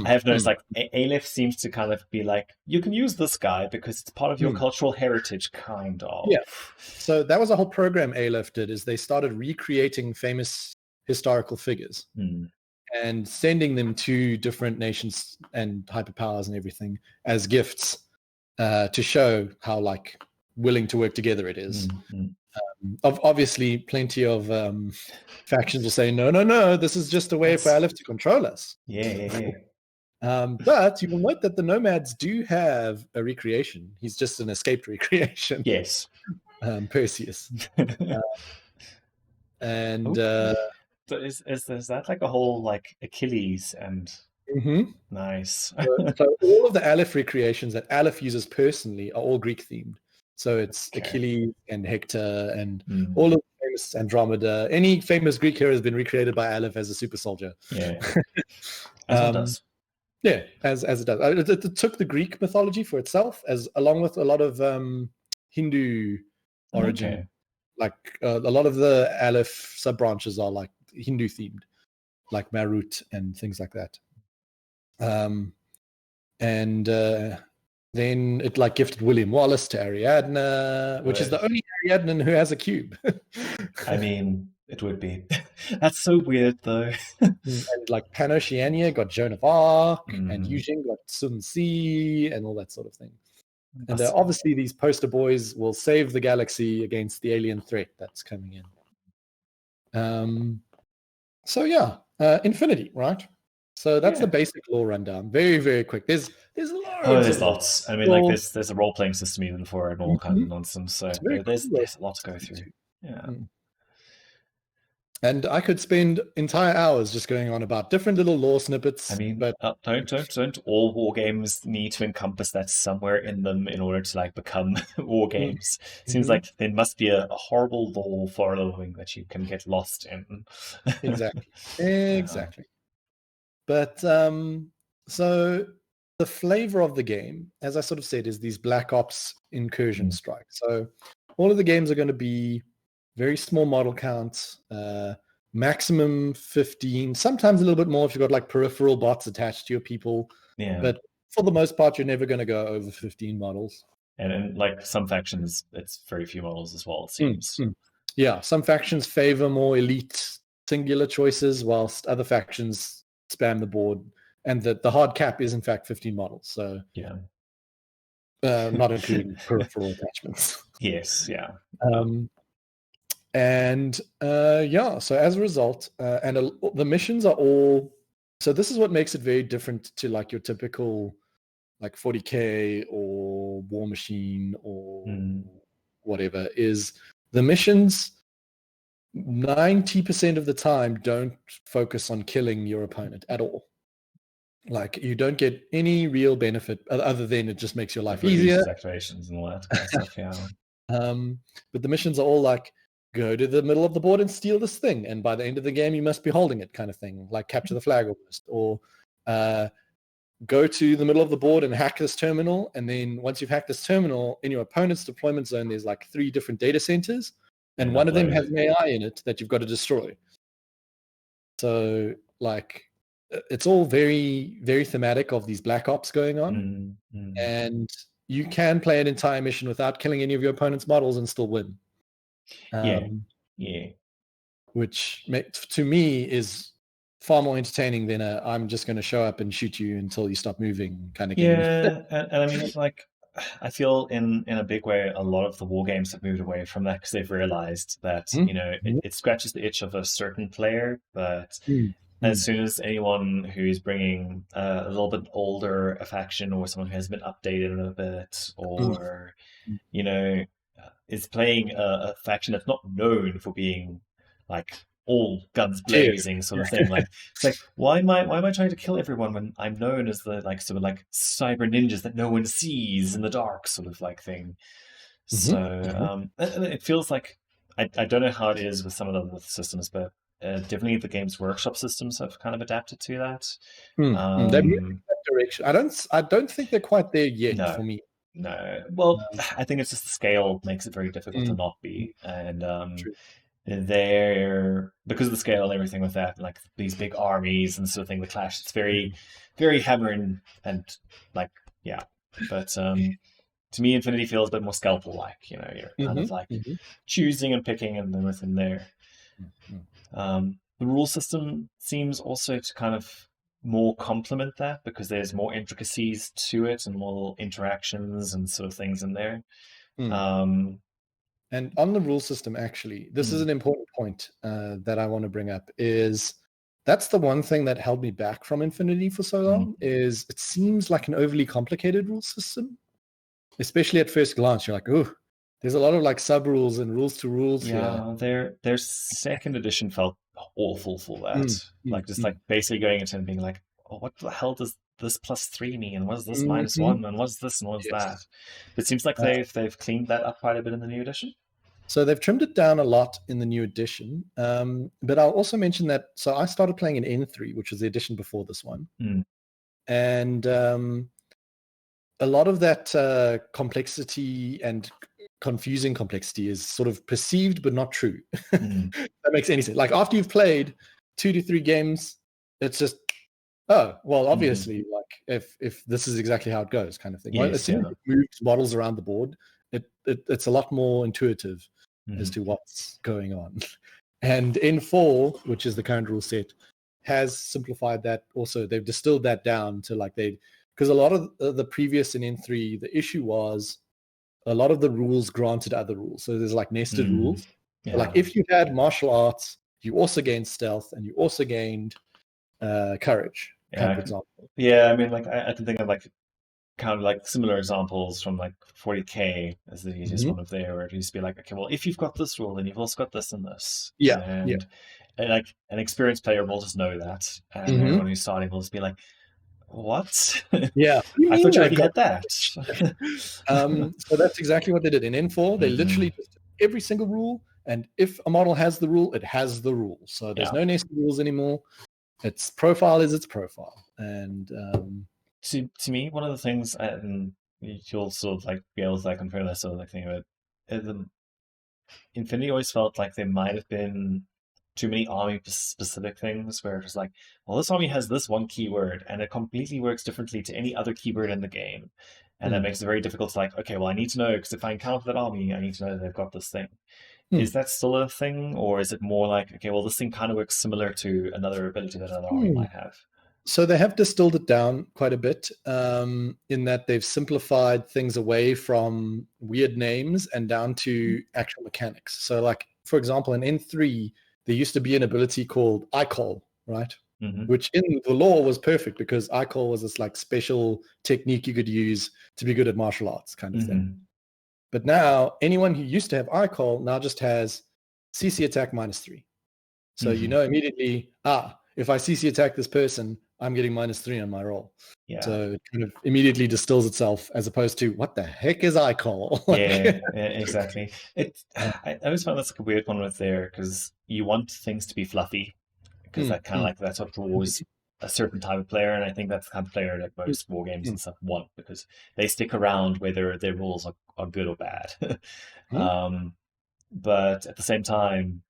I have noticed like Aleph seems to kind of be like, you can use this guy because it's part of your cultural heritage, kind of. Yeah. So that was a whole program Aleph did, is they started recreating famous historical figures and sending them to different nations and hyperpowers and everything as gifts to show how like willing to work together it is. Obviously, plenty of factions will say, no, this is just a way for Aleph to control us. Yeah. But you will note that the Nomads do have a recreation. He's just an escaped recreation. Yes. Perseus. So is that like a whole like Achilles and nice? So all of the Aleph recreations that Aleph uses personally are all Greek themed. So it's Achilles and Hector and all of the famous Andromeda. Any famous Greek hero has been recreated by Aleph as a super soldier. Yeah. As it does. Yeah, as it does. It took the Greek mythology for itself, as along with a lot of Hindu origin. Okay. Like a lot of the Aleph sub branches are like Hindu themed, like Marut and things like that. then it like gifted William Wallace to Ariadne, which is the only Ariadne who has a cube. I mean, it would be. That's so weird, though. And like Pan-Oceania got Joan of Arc, and Eugene got Sun Ce, and all that sort of thing. And obviously these poster boys will save the galaxy against the alien threat that's coming in. So yeah, Infinity, right? So that's the basic lore rundown. Very, very quick. There's loads. There's lots. I mean, like there's a role playing system even for it and all kind of nonsense. So there's a lot to go through. Yeah. And I could spend entire hours just going on about different little lore snippets. I mean, but don't all war games need to encompass that somewhere in them in order to like become war games? Seems like there must be a horrible lore following that you can get lost in. Exactly. But so the flavor of the game, as I sort of said, is these Black Ops incursion strikes. So all of the games are going to be very small model counts, maximum 15, sometimes a little bit more if you've got like peripheral bots attached to your people. Yeah. But for the most part, you're never going to go over 15 models. And in like some factions, it's very few models as well, it seems. Yeah, some factions favor more elite singular choices, whilst other factions spam the board. And the hard cap is in fact 15 models. So yeah. Not including peripheral attachments. Yes, yeah. So as a result, the missions are all, so this is what makes it very different to like your typical like 40K or War Machine or whatever, is the missions 90% of the time don't focus on killing your opponent at all. Like you don't get any real benefit other than it just makes your life easier. Activations and all that kind of stuff, yeah. But the missions are all like, go to the middle of the board and steal this thing, and by the end of the game you must be holding it, kind of thing, like capture the flag almost, or go to the middle of the board and hack this terminal, and then once you've hacked this terminal, in your opponent's deployment zone there's like 3 different data centers, and one of them has an AI in it that you've got to destroy. So like it's all very, very thematic of these Black Ops going on, and you can play an entire mission without killing any of your opponent's models and still win. Which to me is far more entertaining than I'm just going to show up and shoot you until you stop moving kind of game. And I mean, like, I feel in a big way, a lot of the war games have moved away from that because they've realized that, you know, it scratches the itch of a certain player, but as soon as anyone who's bringing a little bit older a faction, or someone who has been updated a bit, or, you know, is playing a faction that's not known for being like all guns blazing sort of thing. Like it's like why am I trying to kill everyone when I'm known as the like sort of like cyber ninjas that no one sees in the dark sort of like thing. So it feels like I don't know how it is with some of the other systems, but definitely the Games Workshop systems have kind of adapted to that. They're moving in that direction. I don't think they're quite there yet for me. No, well, I think it's just the scale makes it very difficult to not be, and they're because of the scale and everything with that, like these big armies and sort of thing. The Clash, it's very, very hammer and like but to me, Infinity feels a bit more scalpel like. You know, you're kind of like choosing and picking, and then within there, the rule system seems also to kind of more complement that because there's more intricacies to it and more interactions and sort of things in there. And on the rule system, actually, this is an important point that I want to bring up, is that's the one thing that held me back from Infinity for so long, is it seems like an overly complicated rule system, especially at first glance. You're like, oh, there's a lot of like sub rules and rules to rules. Their second edition felt awful for that. Like basically going into and being like, oh, what the hell does this +3 mean? And what's this -1? And what's this and what's that? It seems like they've cleaned that up quite a bit in the new edition. So they've trimmed it down a lot in the new edition. But I'll also mention that, so I started playing in N3, which was the edition before this one. And a lot of that complexity and confusing complexity is sort of perceived but not true. That makes any sense. Like after you've played 2 to 3 games, it's just, Oh, well, obviously, like if this is exactly how it goes, kind of thing. Well, as soon as it moves models around the board, it's a lot more intuitive as to what's going on. And N4, which is the current rule set, has simplified that also. They've distilled that down to like because a lot of the previous in N3, the issue was a lot of the rules granted other rules. So there's like nested rules. Yeah. So like if you had martial arts, you also gained stealth and you also gained courage, kind of example. Yeah, I mean, like I can think of like kind of like similar examples from like 40K as the easiest one of there, where it used to be like, okay, well, if you've got this rule, then you've also got this and this. And like an experienced player will just know that, and everyone who's starting will just be like, what? Yeah. I thought you already had that. So that's exactly what they did. In N4, they literally just every single rule, and if a model has the rule, it has the rule. So there's no nested rules anymore. Its profile is its profile. And to me, one of the things, and you'll sort of like be able to like confirm that sort of like thing about it, Infinity always felt like there might have been too many army specific things where it's like, well, this army has this one keyword and it completely works differently to any other keyword in the game. And that makes it very difficult to like, okay, well, I need to know, because if I encounter that army, I need to know that they've got this thing. Is that still a thing, or is it more like, okay, well, this thing kind of works similar to another ability that another army might have? So they have distilled it down quite a bit in that they've simplified things away from weird names and down to actual mechanics. So like, for example, in N3, there used to be an ability called iCall, right? Which in the lore was perfect because iCall was this like special technique you could use to be good at martial arts kind of thing. But now anyone who used to have iCall now just has CC attack -3. So you know immediately, if I CC attack this person, I'm getting -3 on my roll. Yeah. So it kind of immediately distills itself as opposed to what the heck is iCall? Yeah, exactly. I always found that's like a weird one with there, because you want things to be fluffy, because that kind of like that's what draws a certain type of player, and I think that's the kind of player that most war games and stuff want, because they stick around whether their rules are good or bad. But at the same time,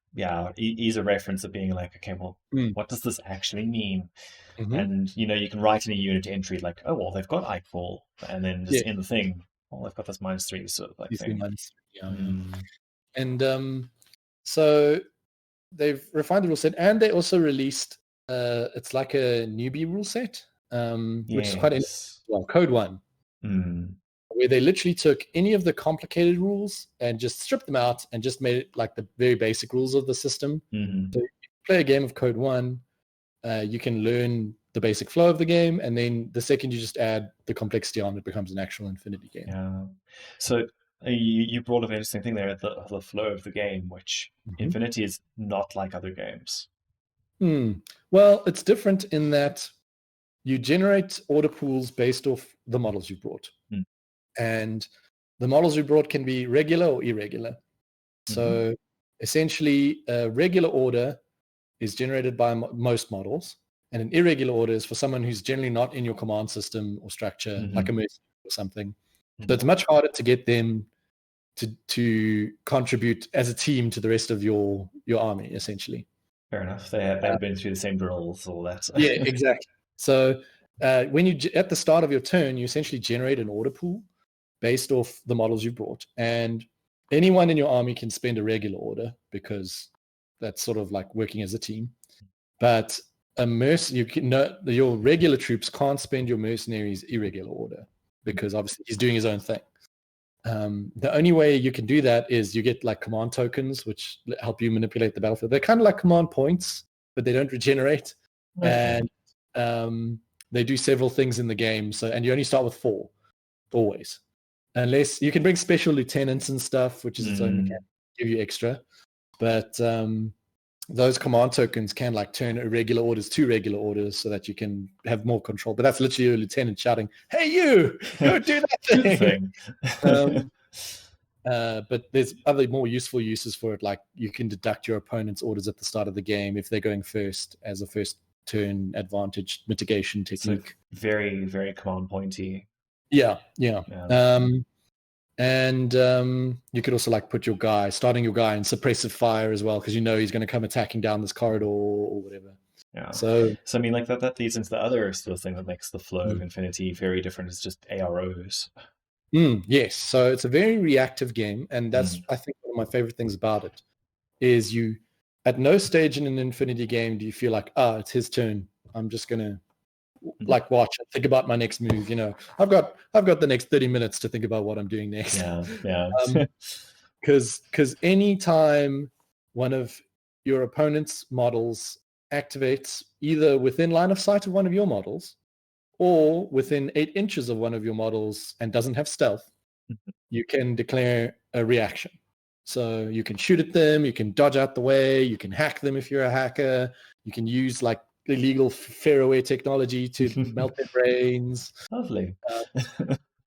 ease a reference of being like, okay, well, what does this actually mean? And you can write in a unit entry like, oh, well, they've got iCall, and then just in the thing, well, they've got this -3 sort of like thing. And so they've refined the rule set, and they also released it's like a newbie rule set, which is quite interesting. Well, Code 1, where they literally took any of the complicated rules and just stripped them out and just made it like the very basic rules of the system. So you play a game of Code 1, you can learn the basic flow of the game, and then the second you just add the complexity on, it becomes an actual Infinity game. Yeah. So you brought up an interesting thing there, the flow of the game, which Infinity is not like other games. Well, it's different in that you generate order pools based off the models you brought. And the models you brought can be regular or irregular. So essentially, a regular order is generated by most models, and an irregular order is for someone who's generally not in your command system or structure, like a mercenary or something. So it's much harder to get them to contribute as a team to the rest of your army, essentially. Fair enough. They've been through the same drills, all that. Yeah, exactly. So when you at the start of your turn, you essentially generate an order pool based off the models you brought, and anyone in your army can spend a regular order because that's sort of like working as a team. But your regular troops can't spend your mercenaries' irregular order because obviously he's doing his own thing. The only way you can do that is you get like command tokens, which help you manipulate the battlefield. They're kind of like command points, but they don't regenerate. And they do several things in the game. And you only start with 4, always. Unless you can bring special lieutenants and stuff, which is its own mechanic, give you extra. But those command tokens can like turn irregular orders to regular orders so that you can have more control. But that's literally your lieutenant shouting, "Hey, you! Go do that thing!" But there's other more useful uses for it, like you can deduct your opponent's orders at the start of the game if they're going first as a first turn advantage mitigation technique. So very, very command pointy. Yeah. And you could also like put starting your guy in suppressive fire as well, because he's going to come attacking down this corridor or whatever. Yeah. So I mean, like that leads into the other sort of thing that makes the flow of Infinity very different. Is just AROs. Yes. So it's a very reactive game, and that's I think one of my favorite things about it is you at no stage in an Infinity game do you feel like, it's his turn. I'm just gonna like watch and think about my next move. I've got the next 30 minutes to think about what I'm doing next. Yeah. Because anytime one of your opponent's models activates either within line of sight of one of your models or within 8 inches of one of your models and doesn't have stealth, you can declare a reaction. So you can shoot at them, you can dodge out the way, you can hack them if you're a hacker, you can use like illegal faraway technology to melt their brains. Lovely.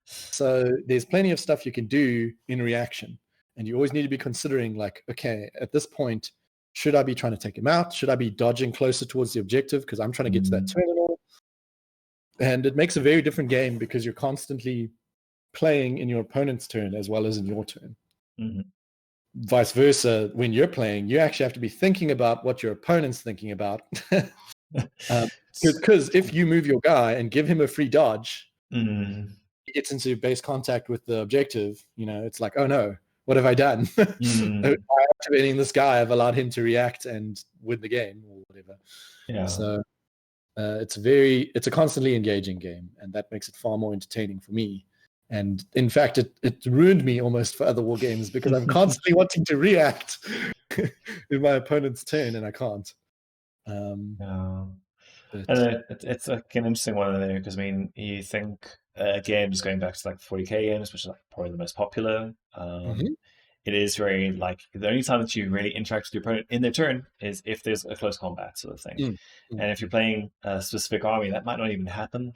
So there's plenty of stuff you can do in reaction. And you always need to be considering like, okay, at this point, should I be trying to take him out? Should I be dodging closer towards the objective because I'm trying to get to that terminal? And it makes a very different game because you're constantly playing in your opponent's turn as well as in your turn. Vice versa, when you're playing, you actually have to be thinking about what your opponent's thinking about. Because if you move your guy and give him a free dodge, he gets into base contact with the objective, it's like, oh no, what have I done? By activating this guy, I've allowed him to react and win the game or whatever. Yeah. So it's a constantly engaging game, and that makes it far more entertaining for me. And in fact, it ruined me almost for other war games because I'm constantly wanting to react in my opponent's turn, and I can't. And it's like an interesting one there because I mean, you think games going back to like 40k games, which is like probably the most popular. It is very like the only time that you really interact with your opponent in their turn is if there's a close combat sort of thing. And if you're playing a specific army, that might not even happen.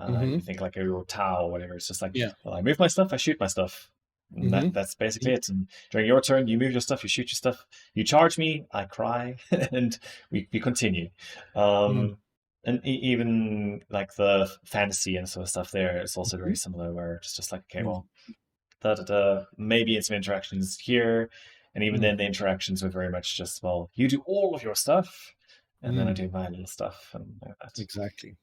You think like a Tau or whatever. It's just like, well, I move my stuff, I shoot my stuff. And that's basically it. And during your turn, you move your stuff, you shoot your stuff, you charge me, I cry, and we continue. And even like the fantasy and sort of stuff there, it's also very similar where it's just like, okay, well, maybe it's some interactions here. And even then the interactions were very much just, well, you do all of your stuff and then I do my little stuff. And that's exactly.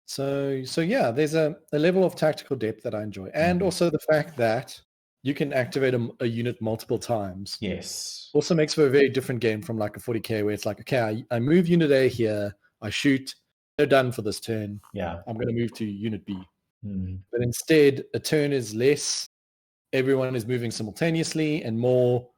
So yeah, there's a level of tactical depth that I enjoy. And also the fact that you can activate a unit multiple times. Yes. Also makes for a very different game from like a 40k where it's like, okay, I move unit A here, I shoot, they're done for this turn. Yeah. I'm going to move to unit B. But instead, a turn is less, everyone is moving simultaneously, and more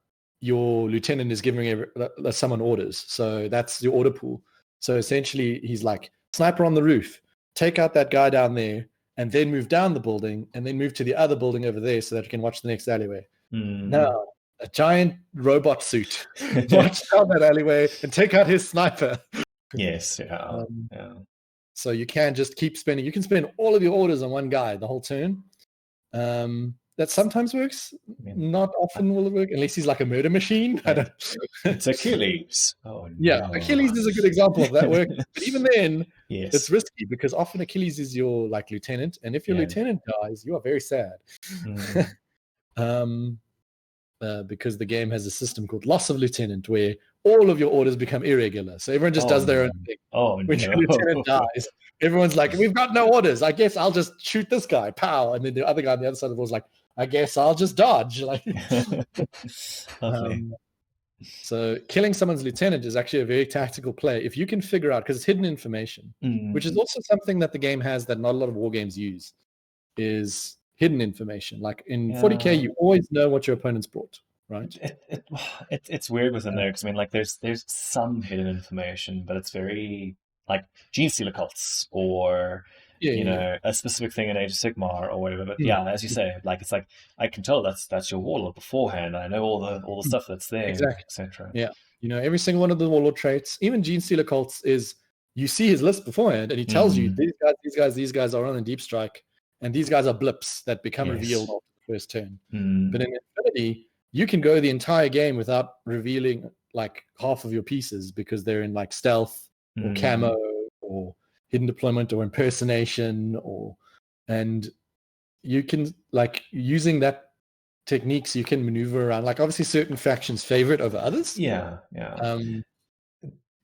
your lieutenant is giving someone orders. So that's your order pool. So essentially, he's like, sniper on the roof, take out that guy down there, and then move down the building, and then move to the other building over there so that you can watch the next alleyway. Now, a giant robot suit march down that alleyway and take out his sniper. Yes, So you can just keep spending. You can spend all of your orders on one guy the whole turn. That sometimes works. Not often will it work, unless he's like a murder machine. It's Achilles. Oh, yeah, no. Achilles is a good example of that work. But even then, it's risky because often Achilles is your like lieutenant, and if your lieutenant dies, you are very sad. Because the game has a system called loss of lieutenant, where all of your orders become irregular. So everyone just does their own thing. When your lieutenant dies, everyone's like, we've got no orders. I guess I'll just shoot this guy. Pow. And then the other guy on the other side of the wall is like, I guess I'll just dodge. Like, so killing someone's lieutenant is actually a very tactical play. If you can figure out, because it's hidden information, which is also something that the game has that not a lot of war games use, is hidden information. Like in 40k, you always know what your opponent's brought, right? It's weird within there because I mean, like, there's some hidden information, but it's very like gene stealer cults or a specific thing in Age of Sigmar or whatever. But as you say, like it's like I can tell that's your warlord beforehand. I know all the stuff that's there, etc. Yeah, every single one of the warlord traits, even gene stealer cults, is you see his list beforehand, and he tells you these guys are on a deep strike. And these guys are blips that become revealed after the first turn. But in Infinity, you can go the entire game without revealing like half of your pieces because they're in like stealth or camo or hidden deployment or impersonation and you can like using that techniques you can maneuver around. Like obviously certain factions favor it over others.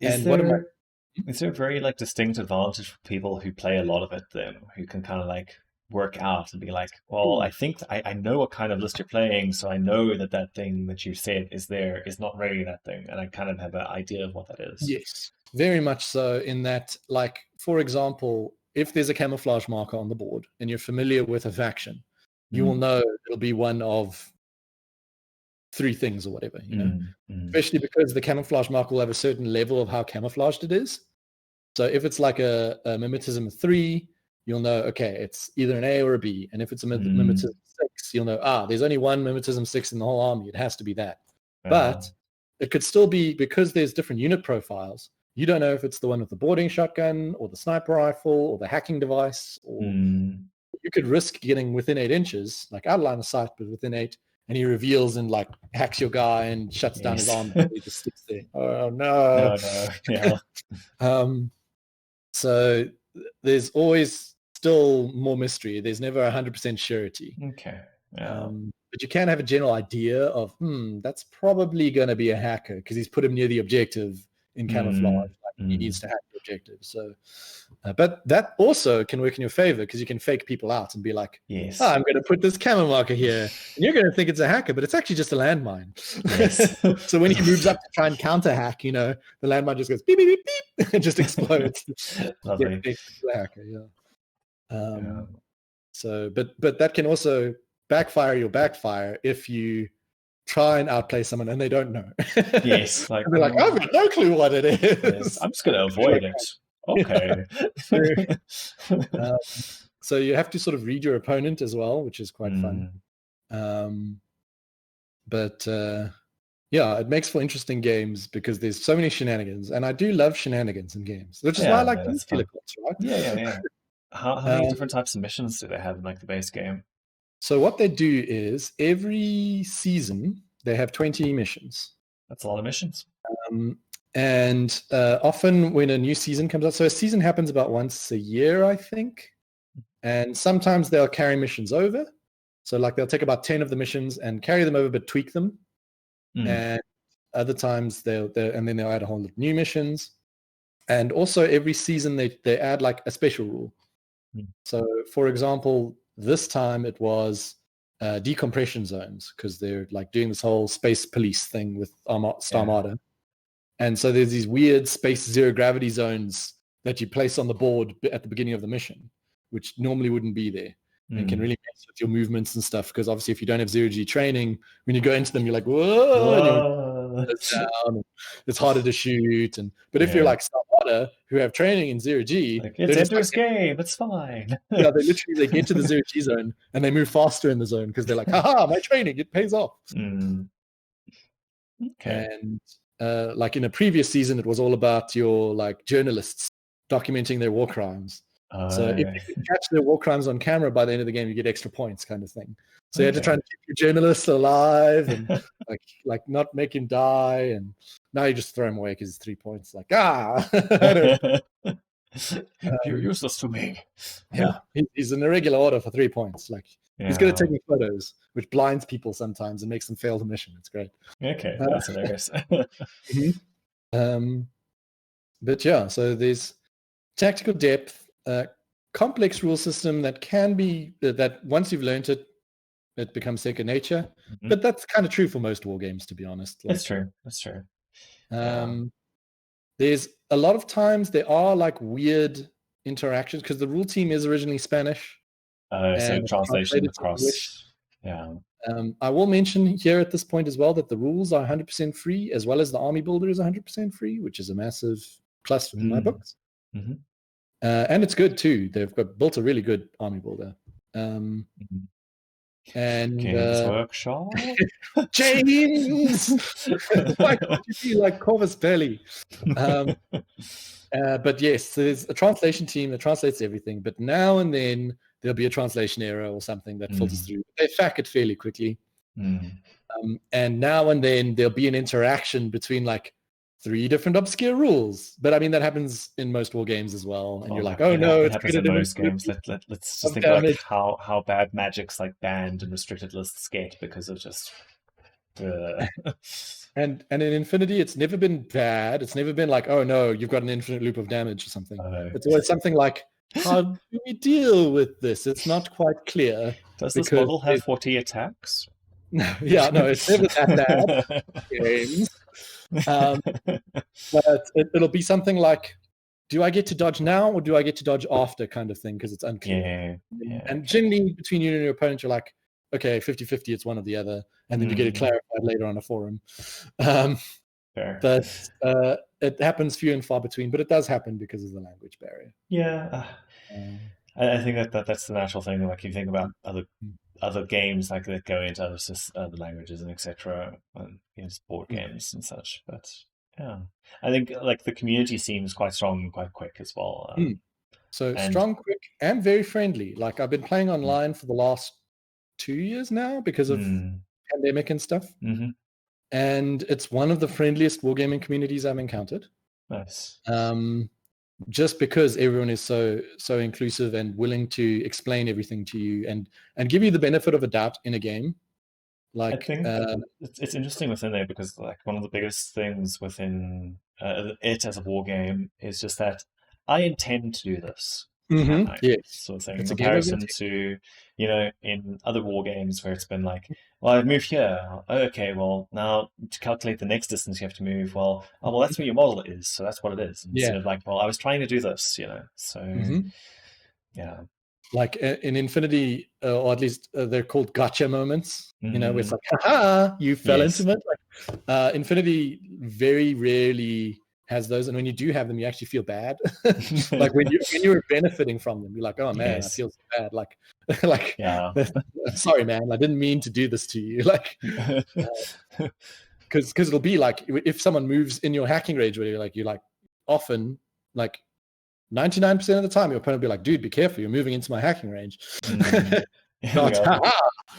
Is there a very like distinct advantage for people who play a lot of it then, who can kind of like work out and be like, well, I think I know what kind of list you're playing, so I know that that thing that you said is there is not really that thing, and I kind of have an idea of what that is. Yes, very much so, in that, like, for example, if there's a camouflage marker on the board and you're familiar with a faction, you will know it'll be one of 3 things or whatever, you know, especially because the camouflage marker will have a certain level of how camouflaged it is. So if it's like a mimetism 3, you'll know, okay, it's either an A or a B. And if it's a mimetism 6, you'll know, there's only one mimetism 6 in the whole army. It has to be that. But it could still be, because there's different unit profiles, you don't know if it's the one with the boarding shotgun or the sniper rifle or the hacking device. Or you could risk getting within 8 inches, like out of line of sight, but within 8, and he reveals and like hacks your guy and shuts down his arm. And he just sits there. Oh, no. Yeah. So there's always still more mystery. There's never 100% surety. Okay. Yeah. But you can have a general idea of, that's probably going to be a hacker because he's put him near the objective in camouflage. Like he needs to hack the objective. So, but that also can work in your favor because you can fake people out and be like, yes, I'm going to put this camo marker here. And you're going to think it's a hacker, but it's actually just a landmine. Yes. So when he moves up to try and counter hack, you know, the landmine just goes beep, beep, beep, beep, and just explodes. Lovely. Yeah, hacker, So, but that can also backfire if you try and outplay someone and they don't know. Yes, like they're like, I've got no clue what it is. Yes, I'm just going to avoid it. Okay. So you have to sort of read your opponent as well, which is quite fun. But it makes for interesting games because there's so many shenanigans, and I do love shenanigans in games, which is why I like these telecoms, right? Yeah. How many different types of missions do they have in like the base game? So what they do is every season they have 20 missions. That's a lot of missions. And often when a new season comes out, so a season happens about once a year, I think. And sometimes they'll carry missions over. So like they'll take about 10 of the missions and carry them over, but tweak them. And other times they'll add a whole lot of new missions. And also every season they add like a special rule. So for example, this time it was decompression zones because they're like doing this whole space police thing with Star Armada. And so there's these weird space zero gravity zones that you place on the board at the beginning of the mission, which normally wouldn't be there. And can really mess with your movements and stuff because obviously if you don't have zero-G training, when you go into them, you're like, whoa, and it's harder to shoot. But if you're like Star Armada, who have training in zero-G, like, it's Ender's Game, it's fine. they get to the zero-G zone and they move faster in the zone because they're like, haha, my training, it pays off. Okay. And like in a previous season, it was all about your like journalists documenting their war crimes. So if you catch their war crimes on camera by the end of the game, you get extra points, kind of thing. So you had to try and keep your journalist alive and like not make him die. And now you just throw him away because it's 3 points. Like you're useless to me. Yeah, he's in irregular order for 3 points. Like he's good at taking photos, which blinds people sometimes and makes them fail the mission. It's great. Okay, that's hilarious. But yeah, so there's tactical depth. Complex rule system that can be that once you've learned it becomes second nature. But that's kind of true for most war games, to be honest. That's true. There's a lot of times there are like weird interactions because the rule team is originally Spanish. So translation across. I will mention here at this point as well that the rules are 100% free, as well as the army builder is 100% free, which is a massive plus in my books. And it's good too. They've built a really good army builder. And Games Workshop, James, why can't you be like Corvus Beli? But yes, so there's a translation team that translates everything. But now and then there'll be a translation error or something that filters through. They fact it fairly quickly. And now and then there'll be an interaction between like 3 different obscure rules, but I mean that happens in most war games as well. And you're like, oh no, it happens in most games. Let's just think like how bad Magic's like banned and restricted lists get because of just And in Infinity, it's never been bad. It's never been like, oh no, you've got an infinite loop of damage or something. It's always something like, how do we deal with this? It's not quite clear. Does this model have 40 attacks? Yeah, no, it's never that bad. Games. But it'll be something like, do I get to dodge now or do I get to dodge after, kind of thing, because it's unclear. And generally between you and your opponent, you're like, okay, 50-50, it's one or the other. And then you get it clarified later on a forum. But it happens few and far between, but it does happen because of the language barrier. Yeah. I think that's the natural thing. Like, you think about other games like that go into other languages and etc. and board games and such. But yeah, I think like the community seems quite strong and quite quick as well. So strong, quick, and very friendly. Like, I've been playing online for the last 2 years now because of pandemic and stuff. And it's one of the friendliest wargaming communities I've encountered. Nice. Just because everyone is so inclusive and willing to explain everything to you and give you the benefit of a doubt in a game. Like, I think it's interesting within there because like one of the biggest things within it as a war game is just that I intend to do this. Yes. Sort of thing. In comparison to, in other war games where it's been like, well, I've moved here. Okay, well, now to calculate the next distance you have to move, well, that's where your model is, so that's what it is. Instead of like, well, I was trying to do this, so yeah. Like in Infinity, or at least they're called gotcha moments, where it's like, haha, you fell into it. Like, Infinity very rarely has those, and when you do have them, you actually feel bad. Like when you're benefiting from them, you're like, oh man, I feel so bad. Like, sorry man, I didn't mean to do this to you. Like, because it'll be like if someone moves in your hacking range, where you're like often like 99% of the time, your opponent will be like, dude, be careful, you're moving into my hacking range.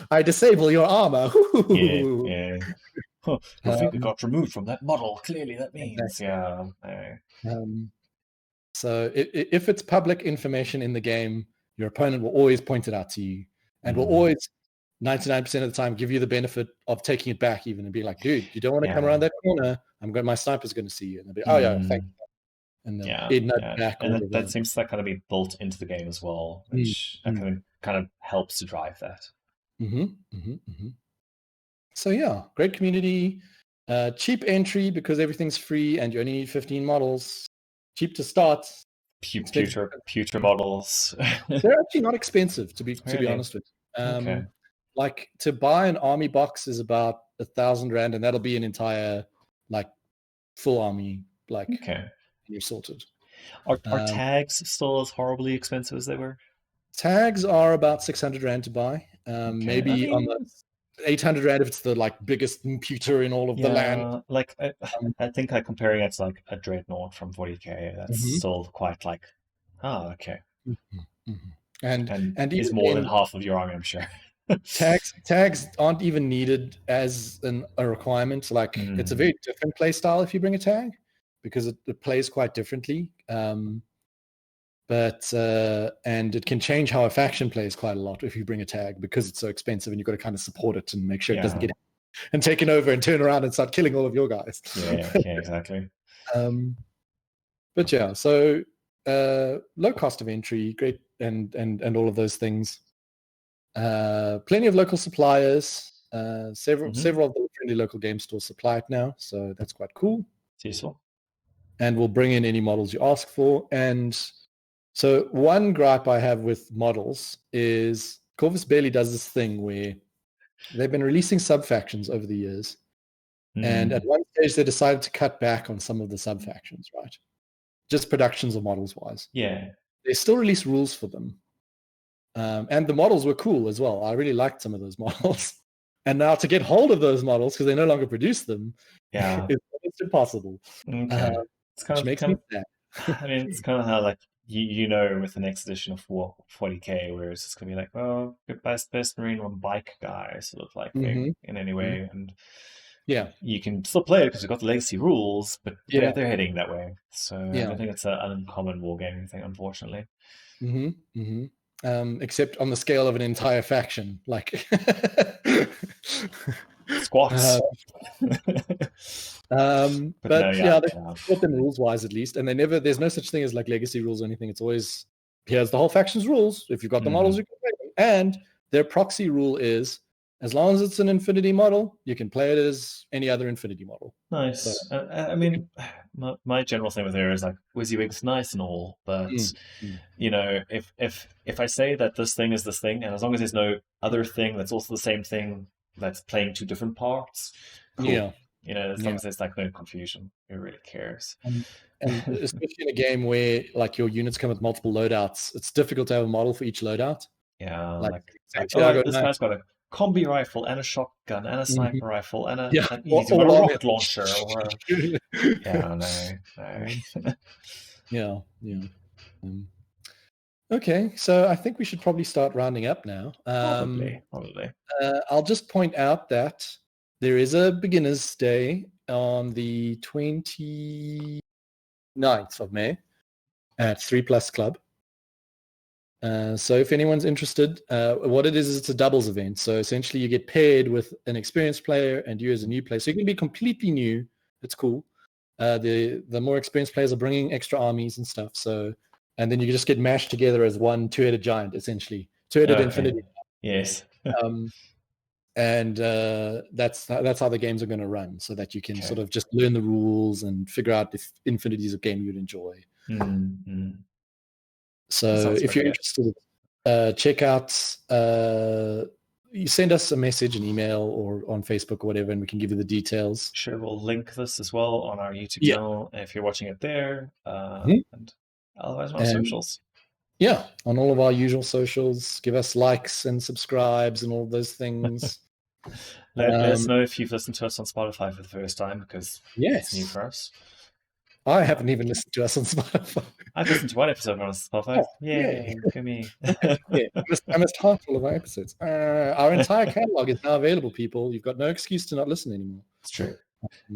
I disable your armor. Your finger got removed from that model. Clearly, that means, so if it's public information in the game, your opponent will always point it out to you, and will always, 99% of the time, give you the benefit of taking it back, even, and be like, dude, you don't want to come around that corner. My sniper's going to see you, and they'll be, oh yeah, thank you. And then back. And that seems to kind of be built into the game as well, which kind of helps to drive that. So yeah, great community, cheap entry because everything's free and you only need 15 models. Cheap to start. Pewter models. They're actually not expensive, to be honest with you. Like, to buy an army box is about 1,000 rand, and that'll be an entire like full army. Like, you're sorted. Are tags still as horribly expensive as they were? Tags are about 600 rand to buy. Maybe on the 800 rand if it's the like biggest computer in all of the land. Like I think comparing it to like a Dreadnought from 40k, that's still quite like, okay. And is more than half of your army, I'm sure. tags aren't even needed as a requirement. Like, it's a very different play style if you bring a tag, because it plays quite differently. But and it can change how a faction plays quite a lot if you bring a tag, because it's so expensive and you've got to kind of support it and make sure it doesn't get and taken over and turn around and start killing all of your guys. Yeah, exactly. But yeah, so low cost of entry, great, and all of those things. Plenty of local suppliers. Several of the friendly local game stores supply it now, so that's quite cool. It's useful. And we'll bring in any models you ask for. And so one gripe I have with models is Corvus Beli does this thing where they've been releasing sub-factions over the years. And at one stage, they decided to cut back on some of the sub-factions, right? Just productions of models-wise. Yeah. They still release rules for them. And the models were cool as well. I really liked some of those models. And now to get hold of those models, because they no longer produce them, it's impossible. It's kind of makes me sad. I mean, it's kind of how like with the next edition of 40k, where it's just gonna be like, well, best Marine on bike guy sort of like thing in any way, and you can still play it because you've got the legacy rules, but they're heading that way. So I don't think it's an uncommon wargaming thing, unfortunately. Except on the scale of an entire faction, like Squats. But yeah, they put them rules wise at least, and there's no such thing as like legacy rules or anything. It's always here's the whole faction's rules. If you've got the models, you can play them. And their proxy rule is as long as it's an Infinity model, you can play it as any other Infinity model. Nice. So, I mean, my general thing with there is like WYSIWYG's nice and all, but you know, if I say that this thing is this thing, and as long as there's no other thing that's also the same thing that's playing two different parts, cool. Yeah. You know, as long as there's like no confusion, who really cares? And especially in a game where like your units come with multiple loadouts, it's difficult to have a model for each loadout. Yeah, this guy's got a combi rifle and a shotgun and a sniper rifle and a rocket launcher. No. Okay, so I think we should probably start rounding up now. Probably. I'll just point out that there is a beginner's day on the 29th of May at 3+ Club. So if anyone's interested, what it is it's a doubles event. So essentially you get paired with an experienced player and you as a new player. So you can be completely new. It's cool. The more experienced players are bringing extra armies and stuff. So, and then you just get mashed together as one two-headed giant, essentially. Two-headed Infinity. Yes. And that's how the games are going to run, so that you can sort of just learn the rules and figure out if Infinity is a game you'd enjoy. Mm-hmm. So if you're interested, check out, you send us a message, an email, or on Facebook or whatever, and we can give you the details. Sure, we'll link this as well on our YouTube channel if you're watching it there. And otherwise on our socials. Yeah, on all of our usual socials. Give us likes and subscribes and all those things. Let us know if you've listened to us on Spotify for the first time, because it's new for us. I haven't even listened to us on Spotify. I've listened to one episode on Spotify. Yay, for me. I missed half all of our episodes. Our entire catalog is now available, people. You've got no excuse to not listen anymore. It's true.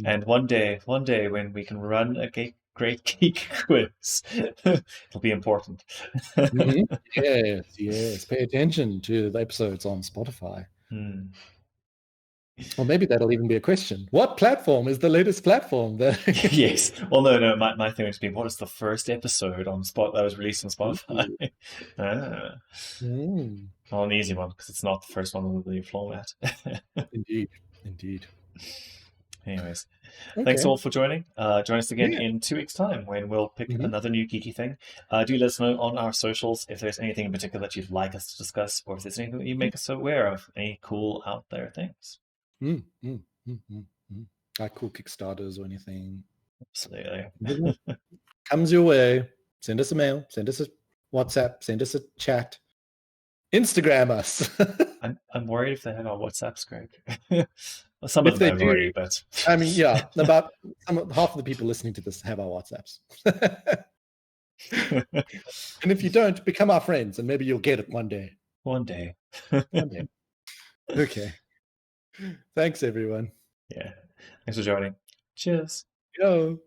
And one day when we can run a great geek quiz, it'll be important. Yes. Pay attention to the episodes on Spotify. Well, maybe that'll even be a question. What platform is the latest platform? Yes. Well, no. My thing would be, what is the first episode on that was released on Spotify? Well, an easy one, because it's not the first one on the new format. Indeed. Anyways, thanks all for joining. Join us again in 2 weeks' time when we'll pick another new geeky thing. Do let us know on our socials if there's anything in particular that you'd like us to discuss, or if there's anything that you make us aware of, any cool out there things. Like cool Kickstarters or anything. Absolutely. Comes your way. Send us a mail. Send us a WhatsApp. Send us a chat. Instagram us. I'm worried if they have our WhatsApps, Greg. Well, some of them have already, but I mean, yeah, about half of the people listening to this have our WhatsApps. And if you don't, become our friends, and maybe you'll get it one day. One day. Okay. Thanks, everyone. Yeah. Thanks for joining. Cheers. Yo.